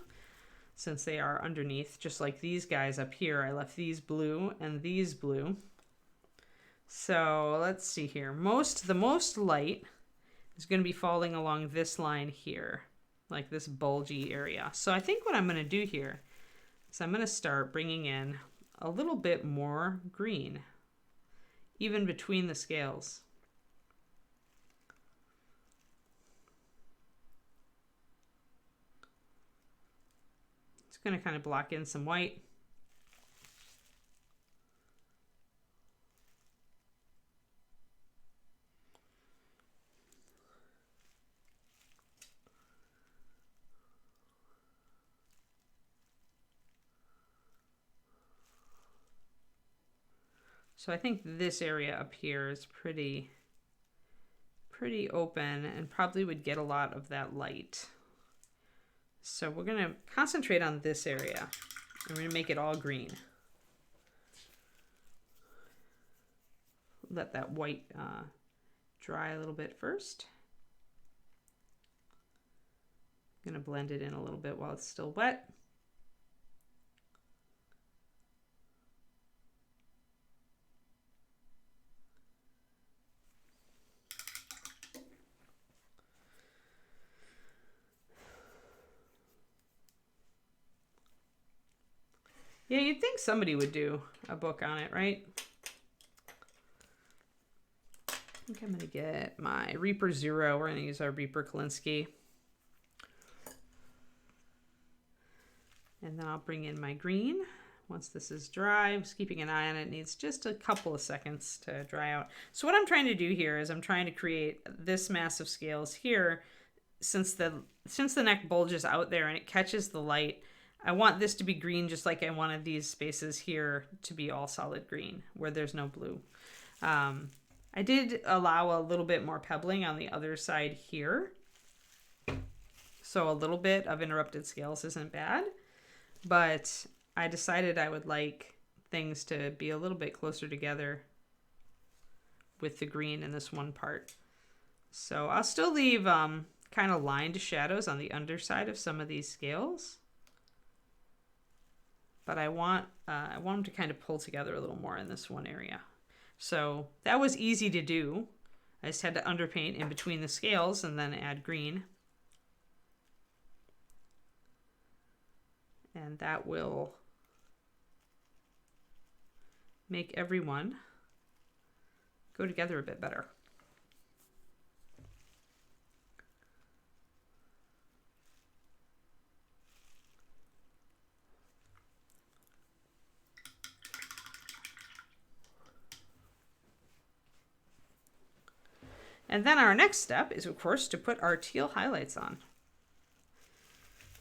[SPEAKER 1] since they are underneath, just like these guys up here. I left these blue and these blue. So let's see here. The most light is going to be falling along this line here, like this bulgy area. So I think what I'm going to do here is I'm going to start bringing in a little bit more green, even between the scales. Going to kind of block in some white. So I think this area up here is pretty pretty open and probably would get a lot of that light. So we're going to concentrate on this area. And we're going to make it all green. Let that white dry a little bit first. I'm going to blend it in a little bit while it's still wet. Yeah, you'd think somebody would do a book on it, right? I think I'm going to get my Reaper Zero. We're going to use our Reaper Kalinsky. And then I'll bring in my green. Once this is dry, I'm just keeping an eye on it. It needs just a couple of seconds to dry out. So what I'm trying to do here is I'm trying to create this massive scales here. Since the neck bulges out there and it catches the light, I want this to be green just like I wanted these spaces here to be all solid green where there's no blue. I did allow a little bit more pebbling on the other side here. So a little bit of interrupted scales isn't bad, but I decided I would like things to be a little bit closer together with the green in this one part. So I'll still leave kind of lined shadows on the underside of some of these scales. But I want them to kind of pull together a little more in this one area. So that was easy to do. I just had to underpaint in between the scales and then add green. And that will make everyone go together a bit better. And then our next step is, of course, to put our teal highlights on.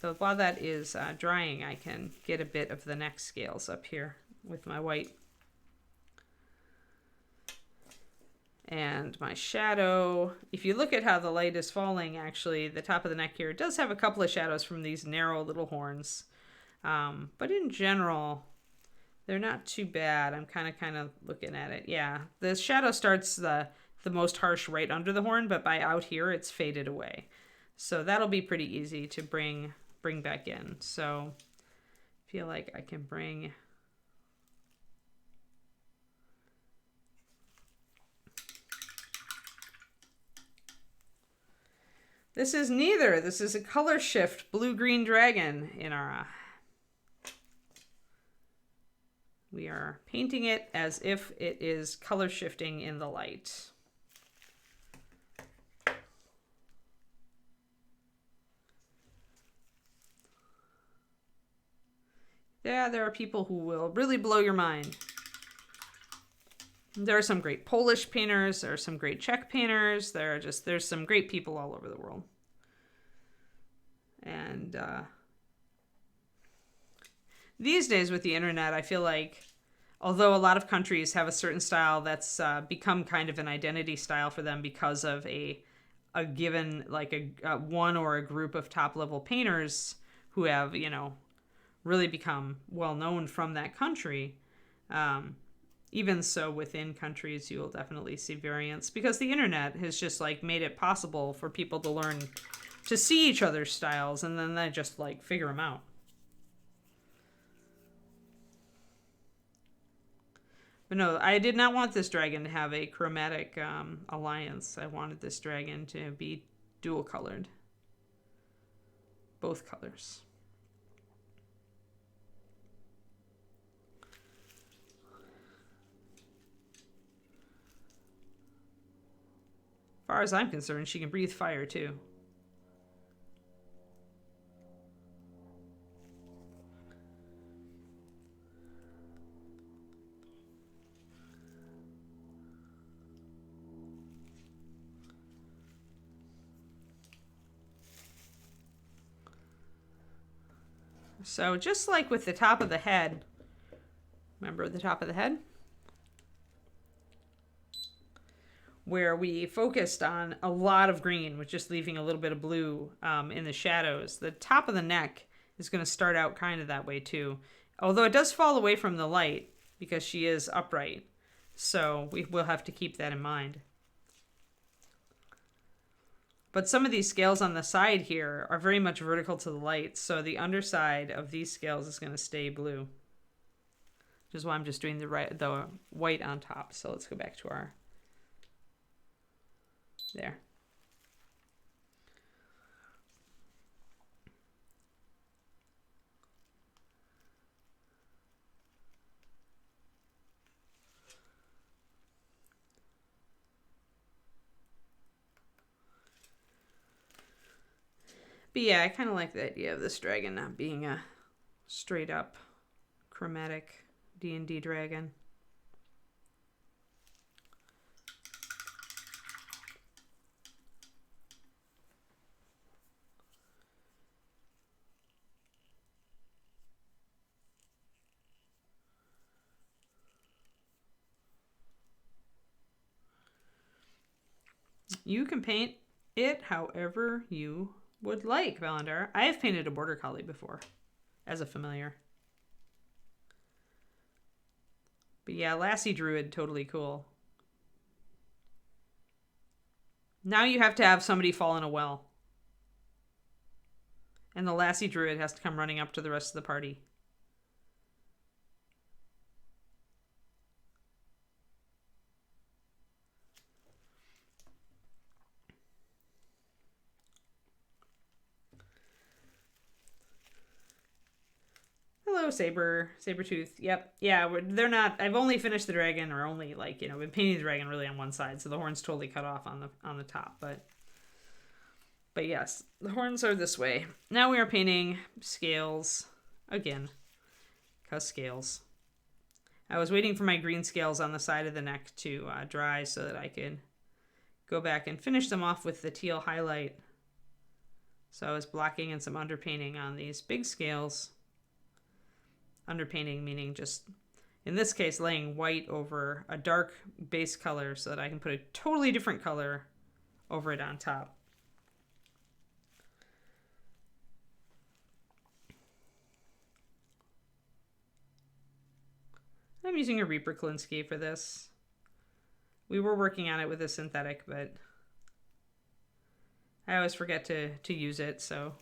[SPEAKER 1] So while that is drying, I can get a bit of the neck scales up here with my white. And my shadow, if you look at how the light is falling, actually, the top of the neck here does have a couple of shadows from these narrow little horns. But in general, they're not too bad. I'm kind of looking at it. Yeah, the shadow starts the most harsh right under the horn, but by out here it's faded away. So that'll be pretty easy to bring back in. So I feel like I can bring this is neither. This is a color shift blue-green dragon in our we are painting it as if it is color shifting in the light. Yeah, there are people who will really blow your mind. There are some great Polish painters. There are some great Czech painters. There's some great people all over the world. And these days with the internet, I feel like, although a lot of countries have a certain style that's become kind of an identity style for them because of a given, like a one or a group of top-level painters who have, really become well known from that country. Even so, within countries, you'll definitely see variants because the internet has just like made it possible for people to learn to see each other's styles and then they just like figure them out. But no, I did not want this dragon to have a chromatic alliance. I wanted this dragon to be dual colored. Both colors. As far as I'm concerned, she can breathe fire too. So just like with the top of the head, remember the top of the head? where we focused on a lot of green with just leaving a little bit of blue in the shadows. The top of the neck is going to start out kind of that way too. Although it does fall away from the light because she is upright. So we will have to keep that in mind. But some of these scales on the side here are very much vertical to the light. So the underside of these scales is going to stay blue. Which is why I'm just doing the white on top. So let's go back to our... There. But yeah, I kind of like the idea of this dragon not being a straight up chromatic D&D dragon. You can paint it however you would like, Valandar. I have painted a border collie before as a familiar. But yeah, Lassie Druid, totally cool. Now you have to have somebody fall in a well. And the Lassie Druid has to come running up to the rest of the party. Hello, Sabretooth. Yep. Yeah, they're not... I've only finished the dragon, or only, like, you know, been painting the dragon really on one side, so the horn's totally cut off on the top, But yes, the horns are this way. Now we are painting scales again, because scales. I was waiting for my green scales on the side of the neck to dry so that I could go back and finish them off with the teal highlight. So I was blocking in some underpainting on these big scales. Underpainting meaning just, in this case, laying white over a dark base color so that I can put a totally different color over it on top. I'm using a Reaper Klinsky for this. We were working on it with a synthetic, but I always forget to use it, so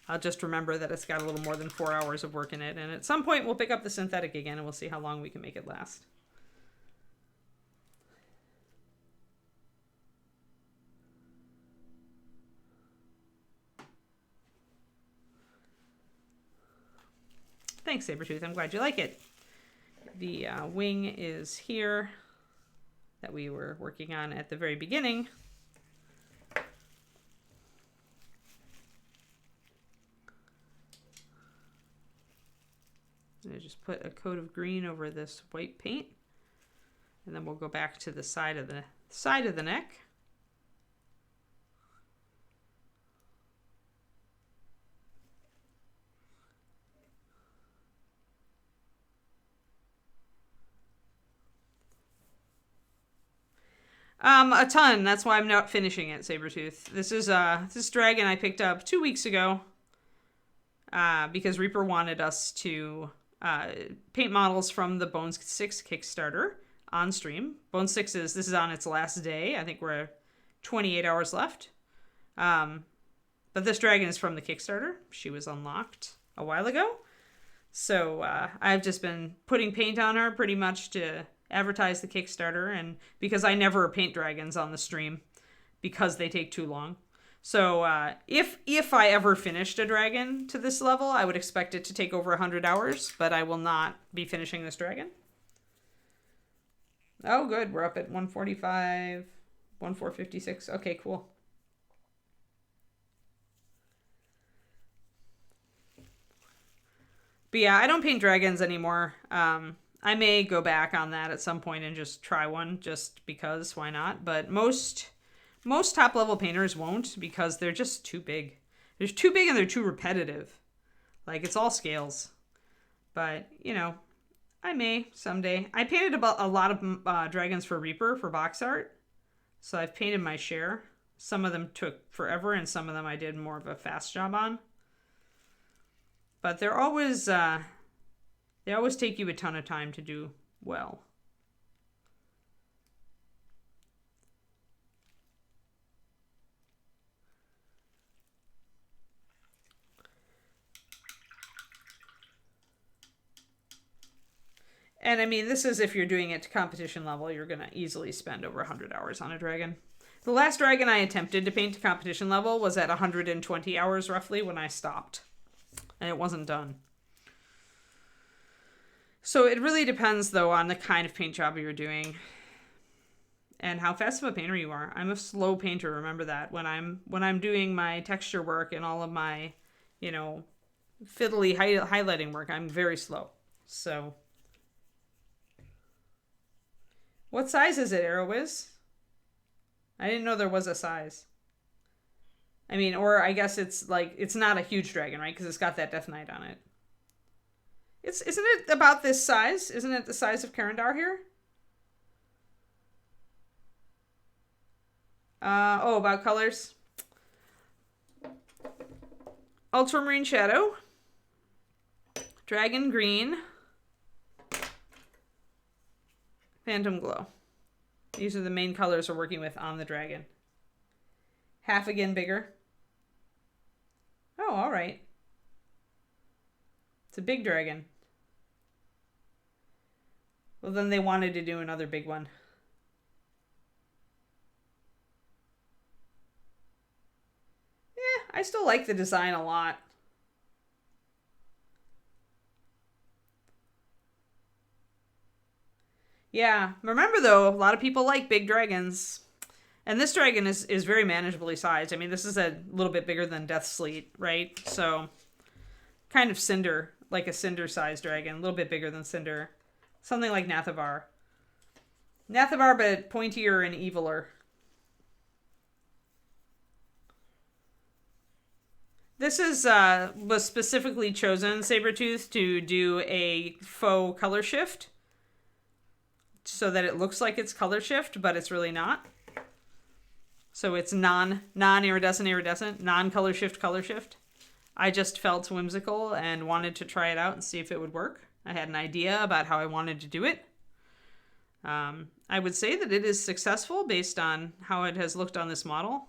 [SPEAKER 1] I'll just remember that it's got a little more than 4 hours of work in it, and at some point we'll pick up the synthetic again and we'll see how long we can make it last. Thanks, Sabretooth. I'm glad you like it. The wing is here that we were working on at the very beginning. I just put a coat of green over this white paint, and then we'll go back to the side of the neck. A ton. That's why I'm not finishing it, Sabretooth. This is this dragon I picked up 2 weeks ago because Reaper wanted us to paint models from the Bones 6 Kickstarter on stream. Bones 6 this is on its last day. I think we're 28 hours left. But this dragon is from the Kickstarter. She was unlocked a while ago. So I've just been putting paint on her pretty much to advertise the Kickstarter, and because I never paint dragons on the stream because they take too long. So if I ever finished a dragon to this level, I would expect it to take over 100 hours, but I will not be finishing this dragon. Oh, good. We're up at 145, 1456. Okay, cool. But yeah, I don't paint dragons anymore. I may go back on that at some point and just try one just because, why not? But most top level painters won't because they're just too big. They're too big and they're too repetitive. Like, it's all scales. But, you know, I may someday. I painted about a lot of dragons for Reaper for box art. So I've painted my share. Some of them took forever, and some of them I did more of a fast job on. But they always take you a ton of time to do well. And I mean, this is if you're doing it to competition level, you're going to easily spend over 100 hours on a dragon. The last dragon I attempted to paint to competition level was at 120 hours roughly when I stopped. And it wasn't done. So it really depends, though, on the kind of paint job you're doing and how fast of a painter you are. I'm a slow painter, remember that. When I'm doing my texture work and all of my, fiddly highlighting work, I'm very slow. So... what size is it, ArrowWiz? I didn't know there was a size. I mean, or I guess it's not a huge dragon, right? Because it's got that Death Knight on it. Isn't it about this size? Isn't it the size of Chaarondar here? About colors. Ultramarine Shadow. Dragon Green. Phantom Glow. These are the main colors we're working with on the dragon. Half again bigger. Oh, all right. It's a big dragon. Well, then they wanted to do another big one. I still like the design a lot. Yeah, remember though, a lot of people like big dragons. And this dragon is very manageably sized. I mean, this is a little bit bigger than Death Sleet, right? So, kind of Cinder, like a Cinder-sized dragon. A little bit bigger than Cinder. Something like Nathavar. Nathavar, but pointier and eviler. This was specifically chosen, Sabretooth, to do a faux color shift. So that it looks like it's color shift, but it's really not. So it's non-iridescent, non-color shift, color shift. I just felt whimsical and wanted to try it out and see if it would work. I had an idea about how I wanted to do it. I would say that it is successful based on how it has looked on this model.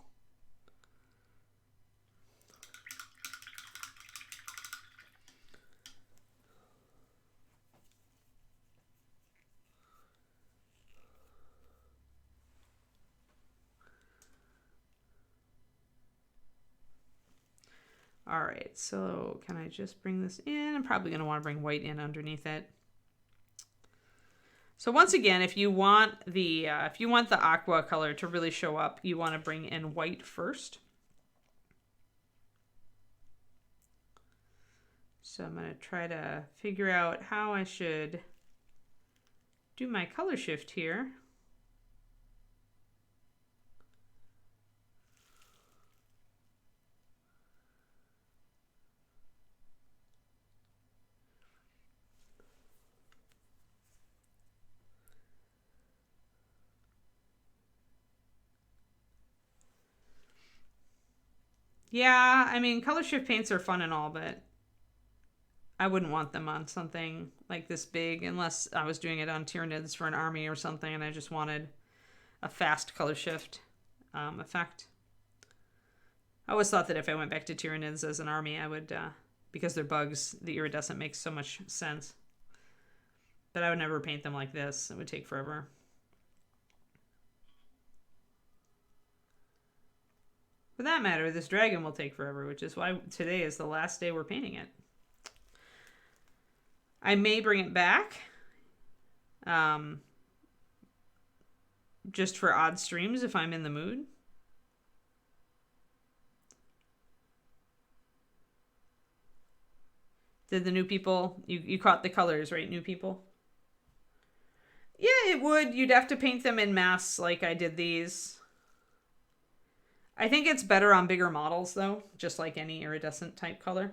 [SPEAKER 1] All right, so can I just bring this in? I'm probably going to want to bring white in underneath it. So once again, if you want the aqua color to really show up, you want to bring in white first. So I'm going to try to figure out how I should do my color shift here. Yeah, I mean, color shift paints are fun and all, but I wouldn't want them on something like this big unless I was doing it on Tyranids for an army or something and I just wanted a fast color shift effect. I always thought that if I went back to Tyranids as an army, I would, because they're bugs, the iridescent makes so much sense. But I would never paint them like this. It would take forever. For that matter, this dragon will take forever, which is why today is the last day we're painting it. I may bring it back just for odd streams if I'm in the mood. Did the new people, you caught the colors, right, new people? Yeah, it would. You'd have to paint them in mass like I did these. I think it's better on bigger models, though, just like any iridescent type color.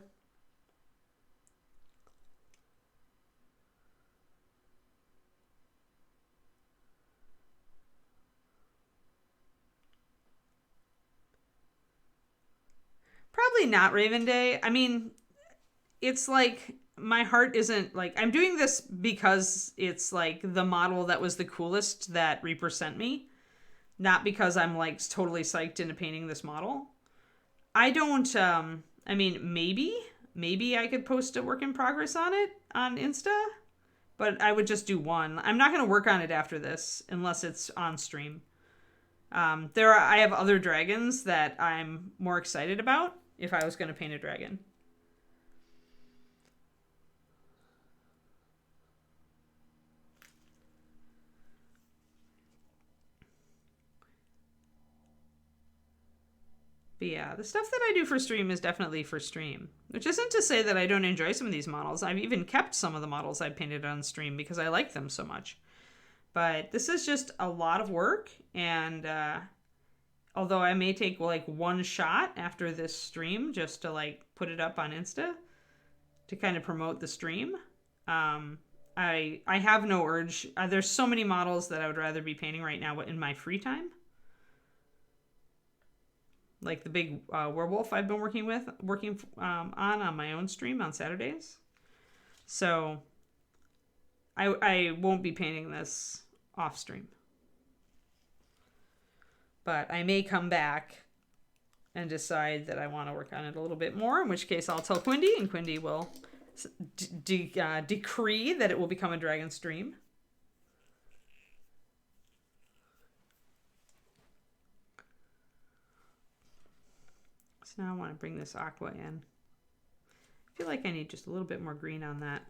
[SPEAKER 1] probably not Raven Day. I mean, it's like my heart isn't like, I'm doing this because it's like the model that was the coolest that Reaper sent me, not because I'm like totally psyched into painting this model. I don't, I mean, maybe I could post a work in progress on it on Insta, but I would just do one. I'm not going to work on it after this unless it's on stream. I have other dragons that I'm more excited about if I was going to paint a dragon. But yeah, the stuff that I do for stream is definitely for stream. Which isn't to say that I don't enjoy some of these models. I've even kept some of the models I painted on stream because I like them so much. But this is just a lot of work. And although I may take like one shot after this stream just to like put it up on Insta to kind of promote the stream, I have no urge. There's so many models that I would rather be painting right now in my free time. Like the big werewolf I've been working on my own stream on Saturdays. So I won't be painting this off stream. But I may come back and decide that I want to work on it a little bit more, in which case I'll tell Quindy, and Quindy will decree that it will become a dragon stream. So now I want to bring this aqua in. I feel like I need just a little bit more green on that.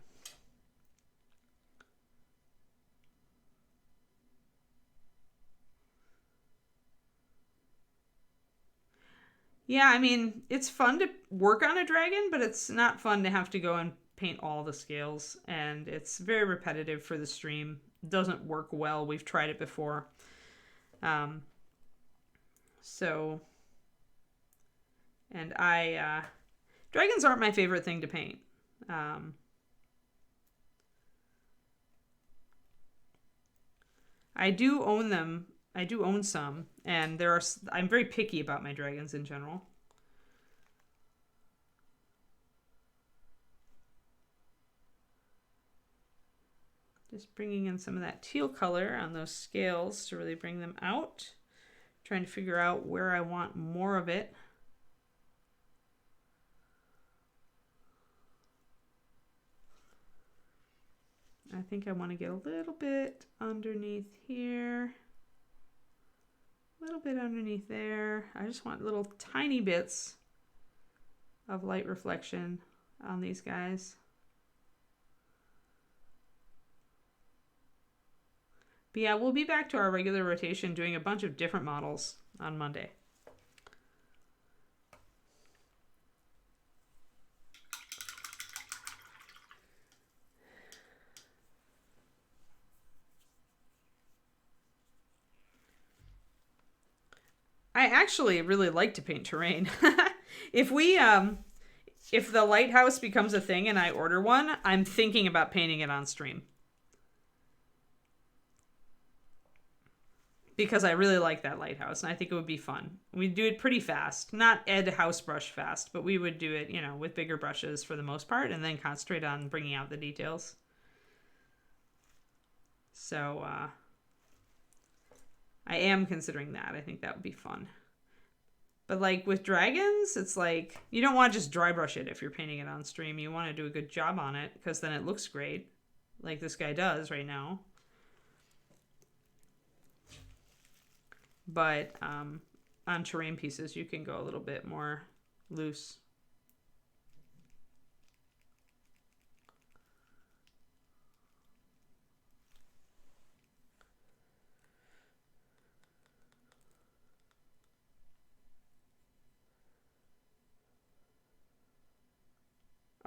[SPEAKER 1] Yeah, I mean, it's fun to work on a dragon, but it's not fun to have to go and paint all the scales, and it's very repetitive for the stream. It doesn't work well. We've tried it before. And dragons aren't my favorite thing to paint. I do own them. I do own some, and I'm very picky about my dragons in general. Just bringing in some of that teal color on those scales to really bring them out. Trying to figure out where I want more of it. I think I want to get a little bit underneath here. A little bit underneath there. I just want little tiny bits of light reflection on these guys. But yeah, we'll be back to our regular rotation doing a bunch of different models on Monday. I actually really like to paint terrain. If the lighthouse becomes a thing and I order one, I'm thinking about painting it on stream. Because I really like that lighthouse and I think it would be fun. We'd do it pretty fast. Not Ed house brush fast, but we would do it, with bigger brushes for the most part and then concentrate on bringing out the details. So, I am considering that. I think that would be fun. But like with dragons, it's like you don't want to just dry brush it if you're painting it on stream. You want to do a good job on it because then it looks great, like this guy does right now. But on terrain pieces, you can go a little bit more loose.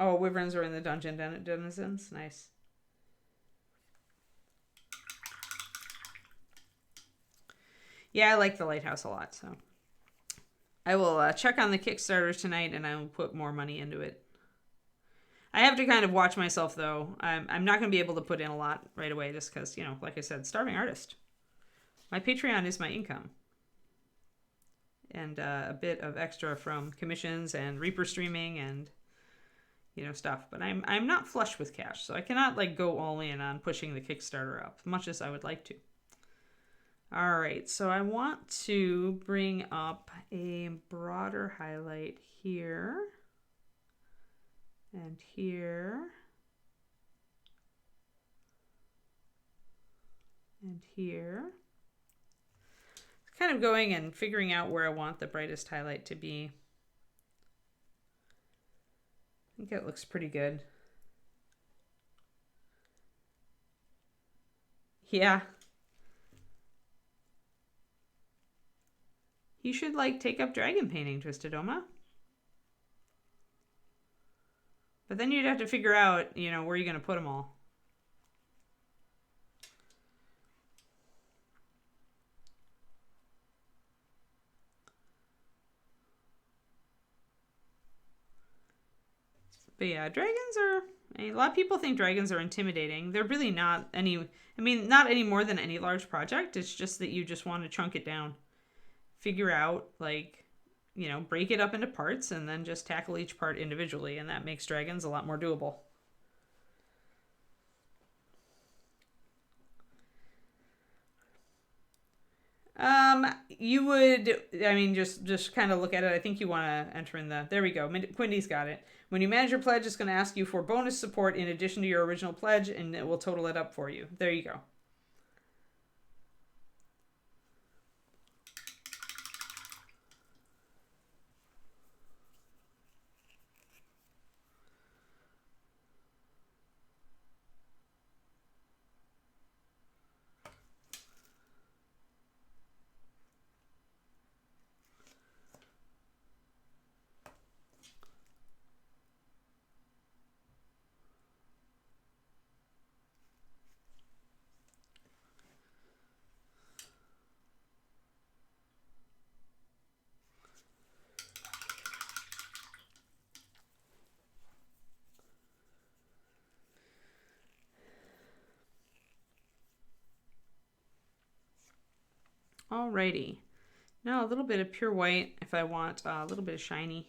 [SPEAKER 1] Oh, wyverns are in the dungeon denizens. Nice. Yeah, I like the lighthouse a lot, so I will check on the Kickstarter tonight and I will put more money into it. I have to kind of watch myself, though. I'm not going to be able to put in a lot right away just because, like I said, starving artist. My Patreon is my income. and a bit of extra from commissions and Reaper streaming and stuff. But I'm not flush with cash, so I cannot like go all in on pushing the Kickstarter up, much as I would like to. All right, so I want to bring up a broader highlight here and here and here. Kind of going and figuring out where I want the brightest highlight to be. I think it looks pretty good. Yeah. You should like take up dragon painting, Twistedoma. But then you'd have to figure out, where you're going to put them all. But yeah, dragons are... a lot of people think dragons are intimidating. They're really not any... not any more than any large project. It's just that you just want to chunk it down. Figure out, like, break it up into parts and then just tackle each part individually. And that makes dragons a lot more doable. You would, just kind of look at it. I think you want to enter in there we go. Quindy's got it. When you manage your pledge, it's going to ask you for bonus support in addition to your original pledge, and it will total it up for you. There you go. Alrighty. Now a little bit of pure white if I want a little bit of shiny.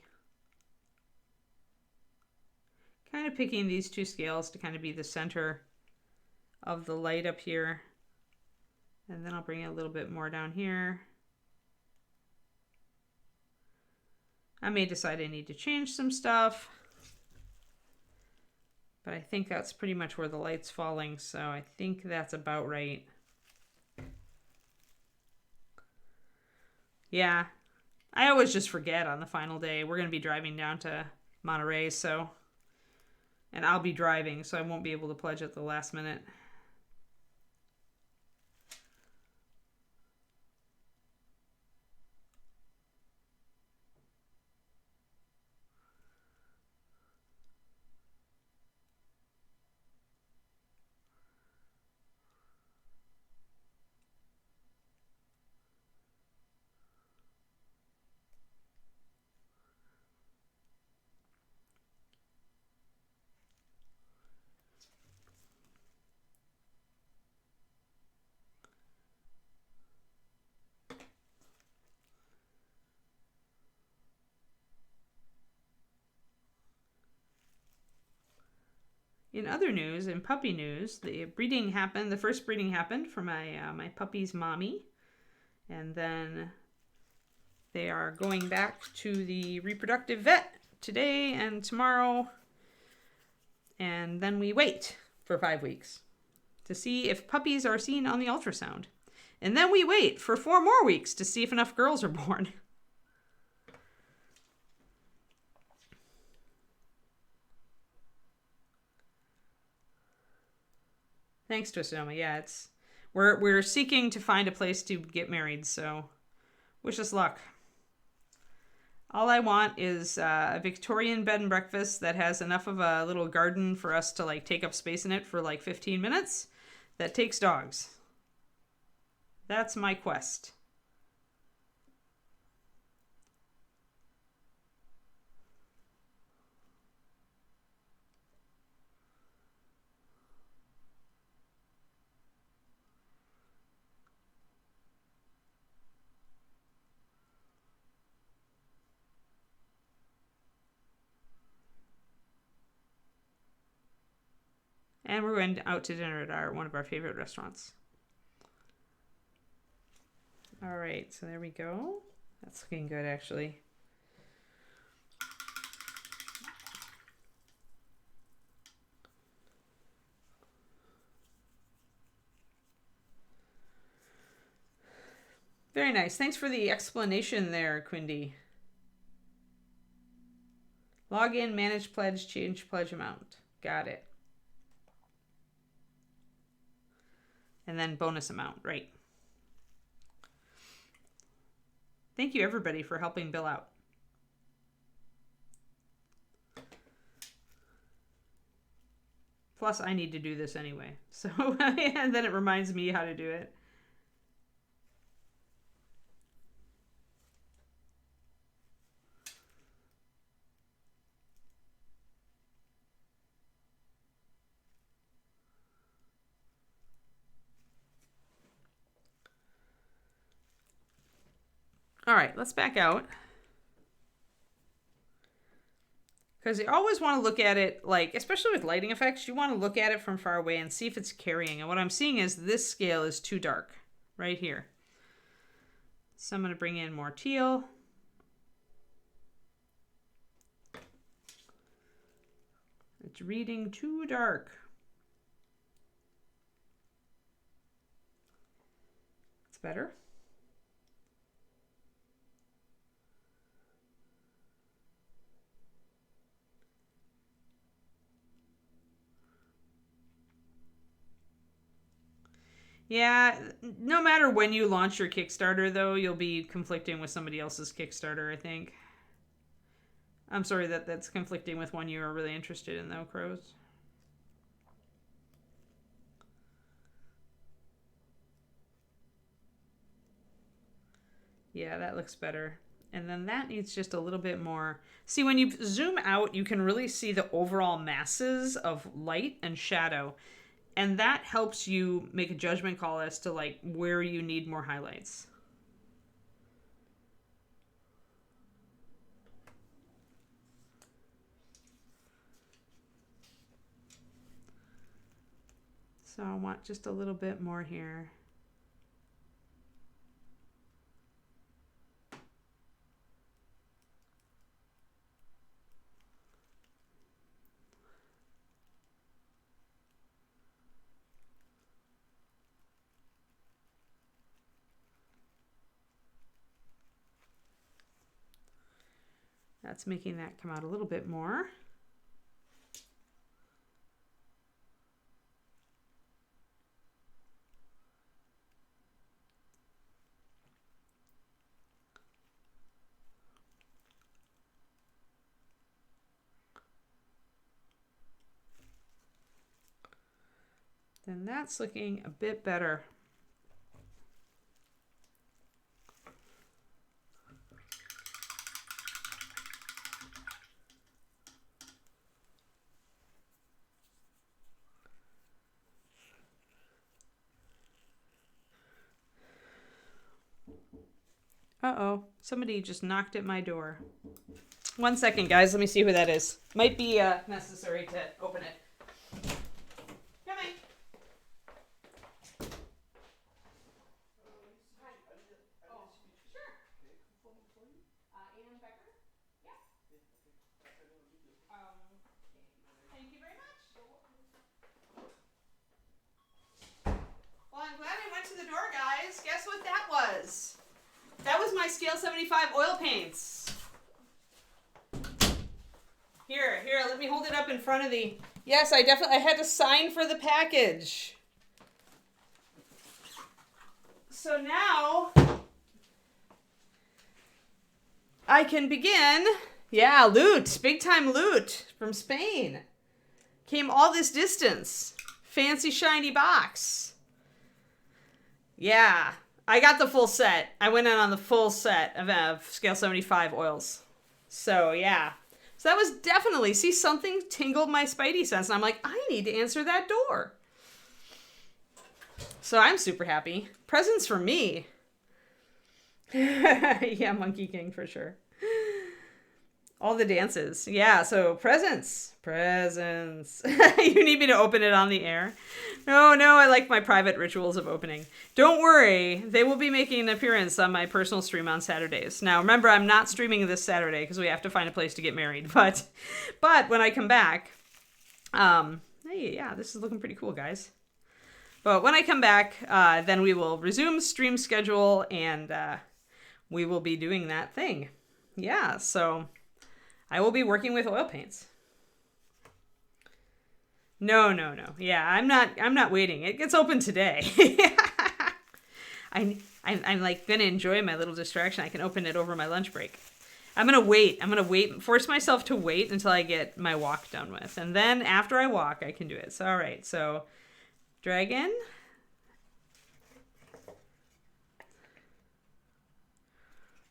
[SPEAKER 1] Kind of picking these two scales to kind of be the center of the light up here. And then I'll bring it a little bit more down here. I may decide I need to change some stuff. But I think that's pretty much where the light's falling, so I think that's about right. Yeah, I always just forget on the final day. We're going to be driving down to Monterey, and I'll be driving, so I won't be able to pledge at the last minute. In other news, in puppy news, the first breeding happened for my puppy's mommy. And then they are going back to the reproductive vet today and tomorrow. And then we wait for 5 weeks to see if puppies are seen on the ultrasound. And then we wait for 4 more weeks to see if enough girls are born. Thanks, Twistoma. Yeah, we're seeking to find a place to get married, so wish us luck. All I want is a Victorian bed and breakfast that has enough of a little garden for us to like take up space in it for like 15 minutes that takes dogs. That's my quest. And we're going out to dinner at one of our favorite restaurants. All right, so there we go. That's looking good, actually. Very nice. Thanks for the explanation there, Quindy. Log in, manage pledge, change pledge amount. Got it. And then bonus amount, right. Thank you, everybody, for helping Bill out. Plus, I need to do this anyway. So, and then it reminds me how to do it. All right, let's back out. Because you always want to look at it, like, especially with lighting effects, you want to look at it from far away and see if it's carrying. And what I'm seeing is this scale is too dark right here. So I'm going to bring in more teal. It's reading too dark. It's better. Yeah, no matter when you launch your Kickstarter, though, you'll be conflicting with somebody else's Kickstarter, I think. I'm sorry that's conflicting with one you are really interested in, though, Crows. Yeah, that looks better. And then that needs just a little bit more. See, when you zoom out, you can really see the overall masses of light and shadow. And that helps you make a judgment call as to like where you need more highlights. So I want just a little bit more here. That's making that come out a little bit more. Then that's looking a bit better. Uh-oh, somebody just knocked at my door. 1 second, guys. Let me see who that is. Might be necessary to open it. Coming. Oh, sure. Ann Becker? Yeah. Thank you very much. Well, I'm glad I went to the door, guys. Guess what that was? That was my Scale 75 oil paints. Here, let me hold it up in front of the... Yes, I had to sign for the package. So now I can begin. Yeah, loot. Big time loot from Spain. Came all this distance. Fancy shiny box. Yeah. I got the full set. I went in on the full set of Scale 75 oils. So, yeah. So that was definitely, see, something tingled my spidey sense. And I'm like, I need to answer that door. So I'm super happy. Presents for me. Yeah, Monkey King for sure. All the dances. Yeah, so presents. Presents. You need me to open it on the air? No, I like my private rituals of opening. Don't worry, they will be making an appearance on my personal stream on Saturdays. Now, remember, I'm not streaming this Saturday because we have to find a place to get married. But when I come back, hey, yeah, this is looking pretty cool, guys. But when I come back, then we will resume stream schedule and we will be doing that thing. Yeah, so I will be working with oil paints. No. Yeah, I'm not waiting. It gets open today. I'm like gonna enjoy my little distraction. I can open it over my lunch break. I'm gonna wait, force myself to wait until I get my walk done with. And then after I walk, I can do it. So all right, so dragon.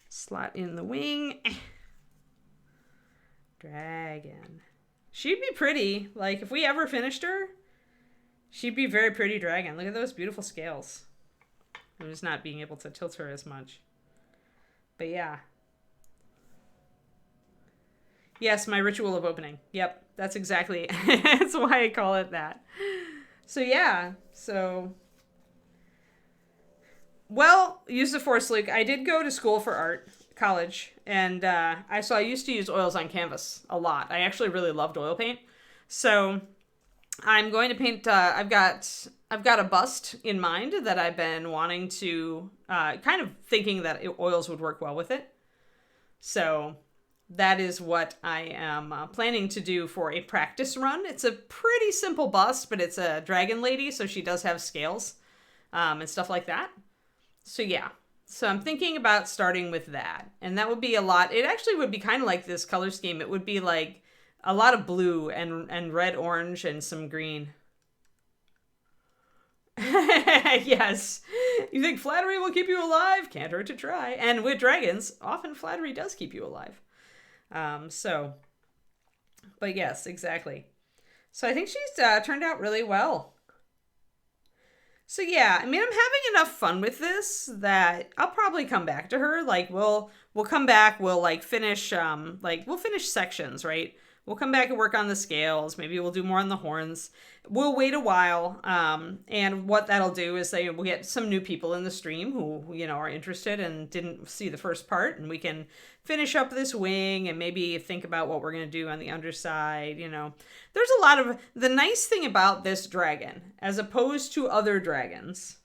[SPEAKER 1] Slot in the wing. Dragon. She'd be pretty. Like, if we ever finished her, she'd be very pretty dragon. Look at those beautiful scales. I'm just not being able to tilt her as much. But yeah. Yes, my ritual of opening. Yep, that's exactly. That's why I call it that. So yeah, so. Well, use the force, Luke. I did go to school for art. College, and I used to use oils on canvas a lot. I actually really loved oil paint, so I'm going to paint. I've got a bust in mind that I've been wanting to kind of thinking that oils would work well with it. So that is what I am planning to do for a practice run. It's a pretty simple bust, but it's a dragon lady, so she does have scales and stuff like that. So yeah. So I'm thinking about starting with that. And that would be a lot. It actually would be kind of like this color scheme. It would be like a lot of blue and red, orange, and some green. Yes. You think flattery will keep you alive? Can't hurt to try. And with dragons, often flattery does keep you alive. But yes, exactly. So I think she's turned out really well. So yeah, I mean, I'm having enough fun with this that I'll probably come back to her. Like we'll come back, we'll like finish we'll finish sections, right? We'll come back and work on the scales. Maybe we'll do more on the horns. We'll wait a while. And what that'll do is we'll get some new people in the stream who, are interested and didn't see the first part, and we can finish up this wing and maybe think about what we're going to do on the underside. There's a lot of the nice thing about this dragon as opposed to other dragons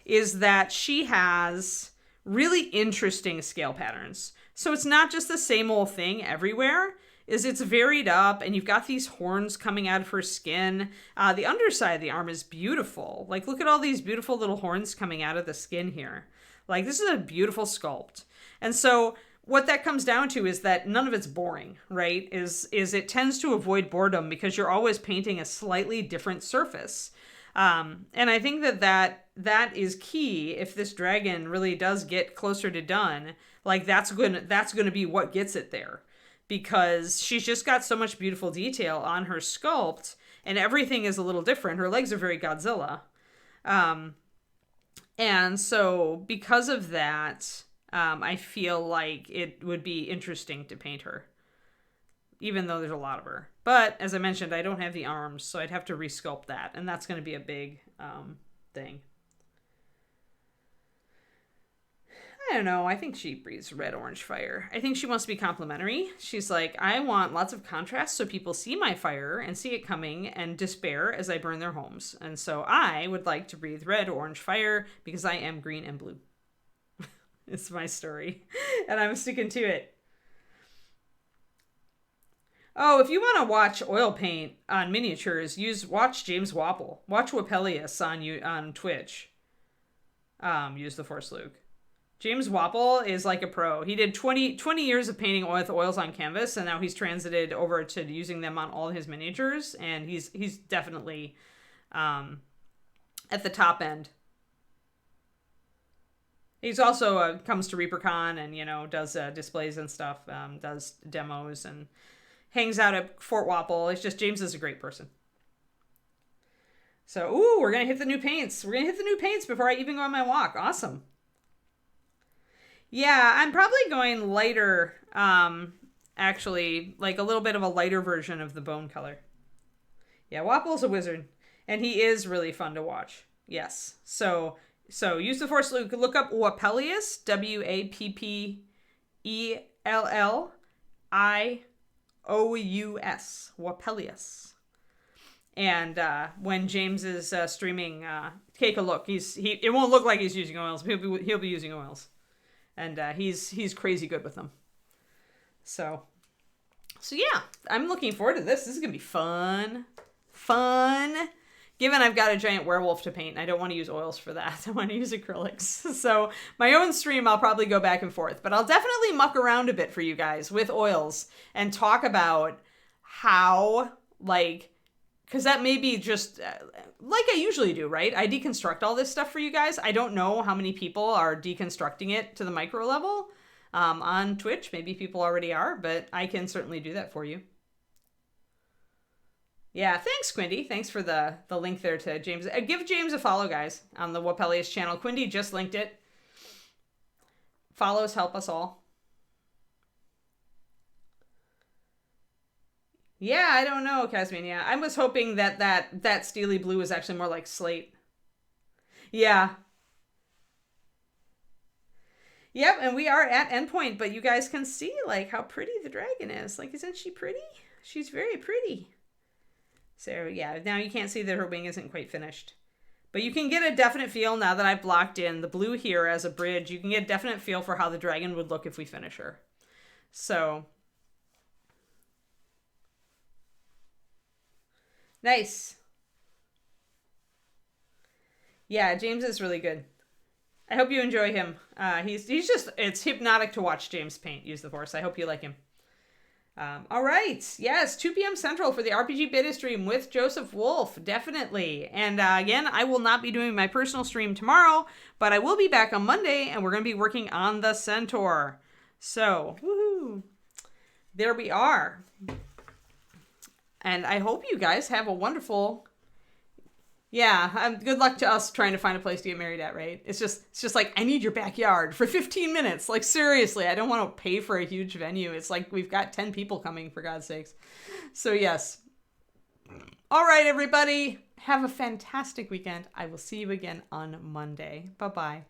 [SPEAKER 1] is that she has really interesting scale patterns. So it's not just the same old thing everywhere. It's varied up, and you've got these horns coming out of her skin. The underside of the arm is beautiful. Like, look at all these beautiful little horns coming out of the skin here. Like, this is a beautiful sculpt. And so what that comes down to is that none of it's boring, right? Is it tends to avoid boredom because you're always painting a slightly different surface. And I think that is key if this dragon really does get closer to done. Like, that's going to be what gets it there. Because she's just got so much beautiful detail on her sculpt, and everything is a little different. Her legs are very Godzilla. And so because of that, I feel like it would be interesting to paint her, even though there's a lot of her. But as I mentioned, I don't have the arms, so I'd have to resculpt that, and that's going to be a big thing. I don't know. I think she breathes red-orange fire. I think she wants to be complimentary. She's like, I want lots of contrast so people see my fire and see it coming and despair as I burn their homes. And so I would like to breathe red-orange fire because I am green and blue. It's my story. And I'm sticking to it. Oh, if you want to watch oil paint on miniatures, watch James Wapple. Watch Wapelius on Twitch. Use the Force, Luke. James Wapple is like a pro. He did 20 years of painting with oils on canvas, and now he's transited over to using them on all his miniatures, and he's definitely at the top end. He's also comes to ReaperCon and, does displays and stuff, does demos and hangs out at Fort Wapple. It's just James is a great person. So, we're going to hit the new paints. We're going to hit the new paints before I even go on my walk. Awesome. Yeah, I'm probably going lighter actually like a little bit of a lighter version of the bone color. Yeah, Wapple's a wizard, and he is really fun to watch. Yes. So use the Force. Look up Wappelius, Wappellious, Wappelius. And when James is streaming, take a look. It won't look like he's using oils. He'll be using oils, and he's crazy good with them. So yeah, I'm looking forward to this. This is gonna be fun. Given I've got a giant werewolf to paint, I don't want to use oils for that. I want to use acrylics. So my own stream, I'll probably go back and forth, but I'll definitely muck around a bit for you guys with oils and talk about how, like, because that may be just like I usually do, right? I deconstruct all this stuff for you guys. I don't know how many people are deconstructing it to the micro level on Twitch. Maybe people already are, but I can certainly do that for you. Yeah, thanks, Quindy. Thanks for the link there to James. Give James a follow, guys, on the Wappelius channel. Quindy just linked it. Follows help us all. Yeah, I don't know, Casmania. I was hoping that steely blue was actually more like slate. Yeah. Yep, and we are at endpoint, but you guys can see, like, how pretty the dragon is. Like, isn't she pretty? She's very pretty. So, yeah, now you can't see that her wing isn't quite finished. But you can get a definite feel, now that I've blocked in the blue here as a bridge, you can get a definite feel for how the dragon would look if we finish her. So, nice. Yeah, James is really good. I hope you enjoy him. He's just, it's hypnotic to watch James paint, use the Force. I hope you like him. All right. Yes, 2 p.m. Central for the RPG beta stream with Joseph Wolf. Definitely. And again, I will not be doing my personal stream tomorrow, but I will be back on Monday, and we're going to be working on the Centaur. So, woohoo. There we are. And I hope you guys have a wonderful... Yeah, good luck to us trying to find a place to get married at, right? It's just like, I need your backyard for 15 minutes. Like, seriously, I don't want to pay for a huge venue. It's like we've got 10 people coming, for God's sakes. So, yes. All right, everybody. Have a fantastic weekend. I will see you again on Monday. Bye-bye.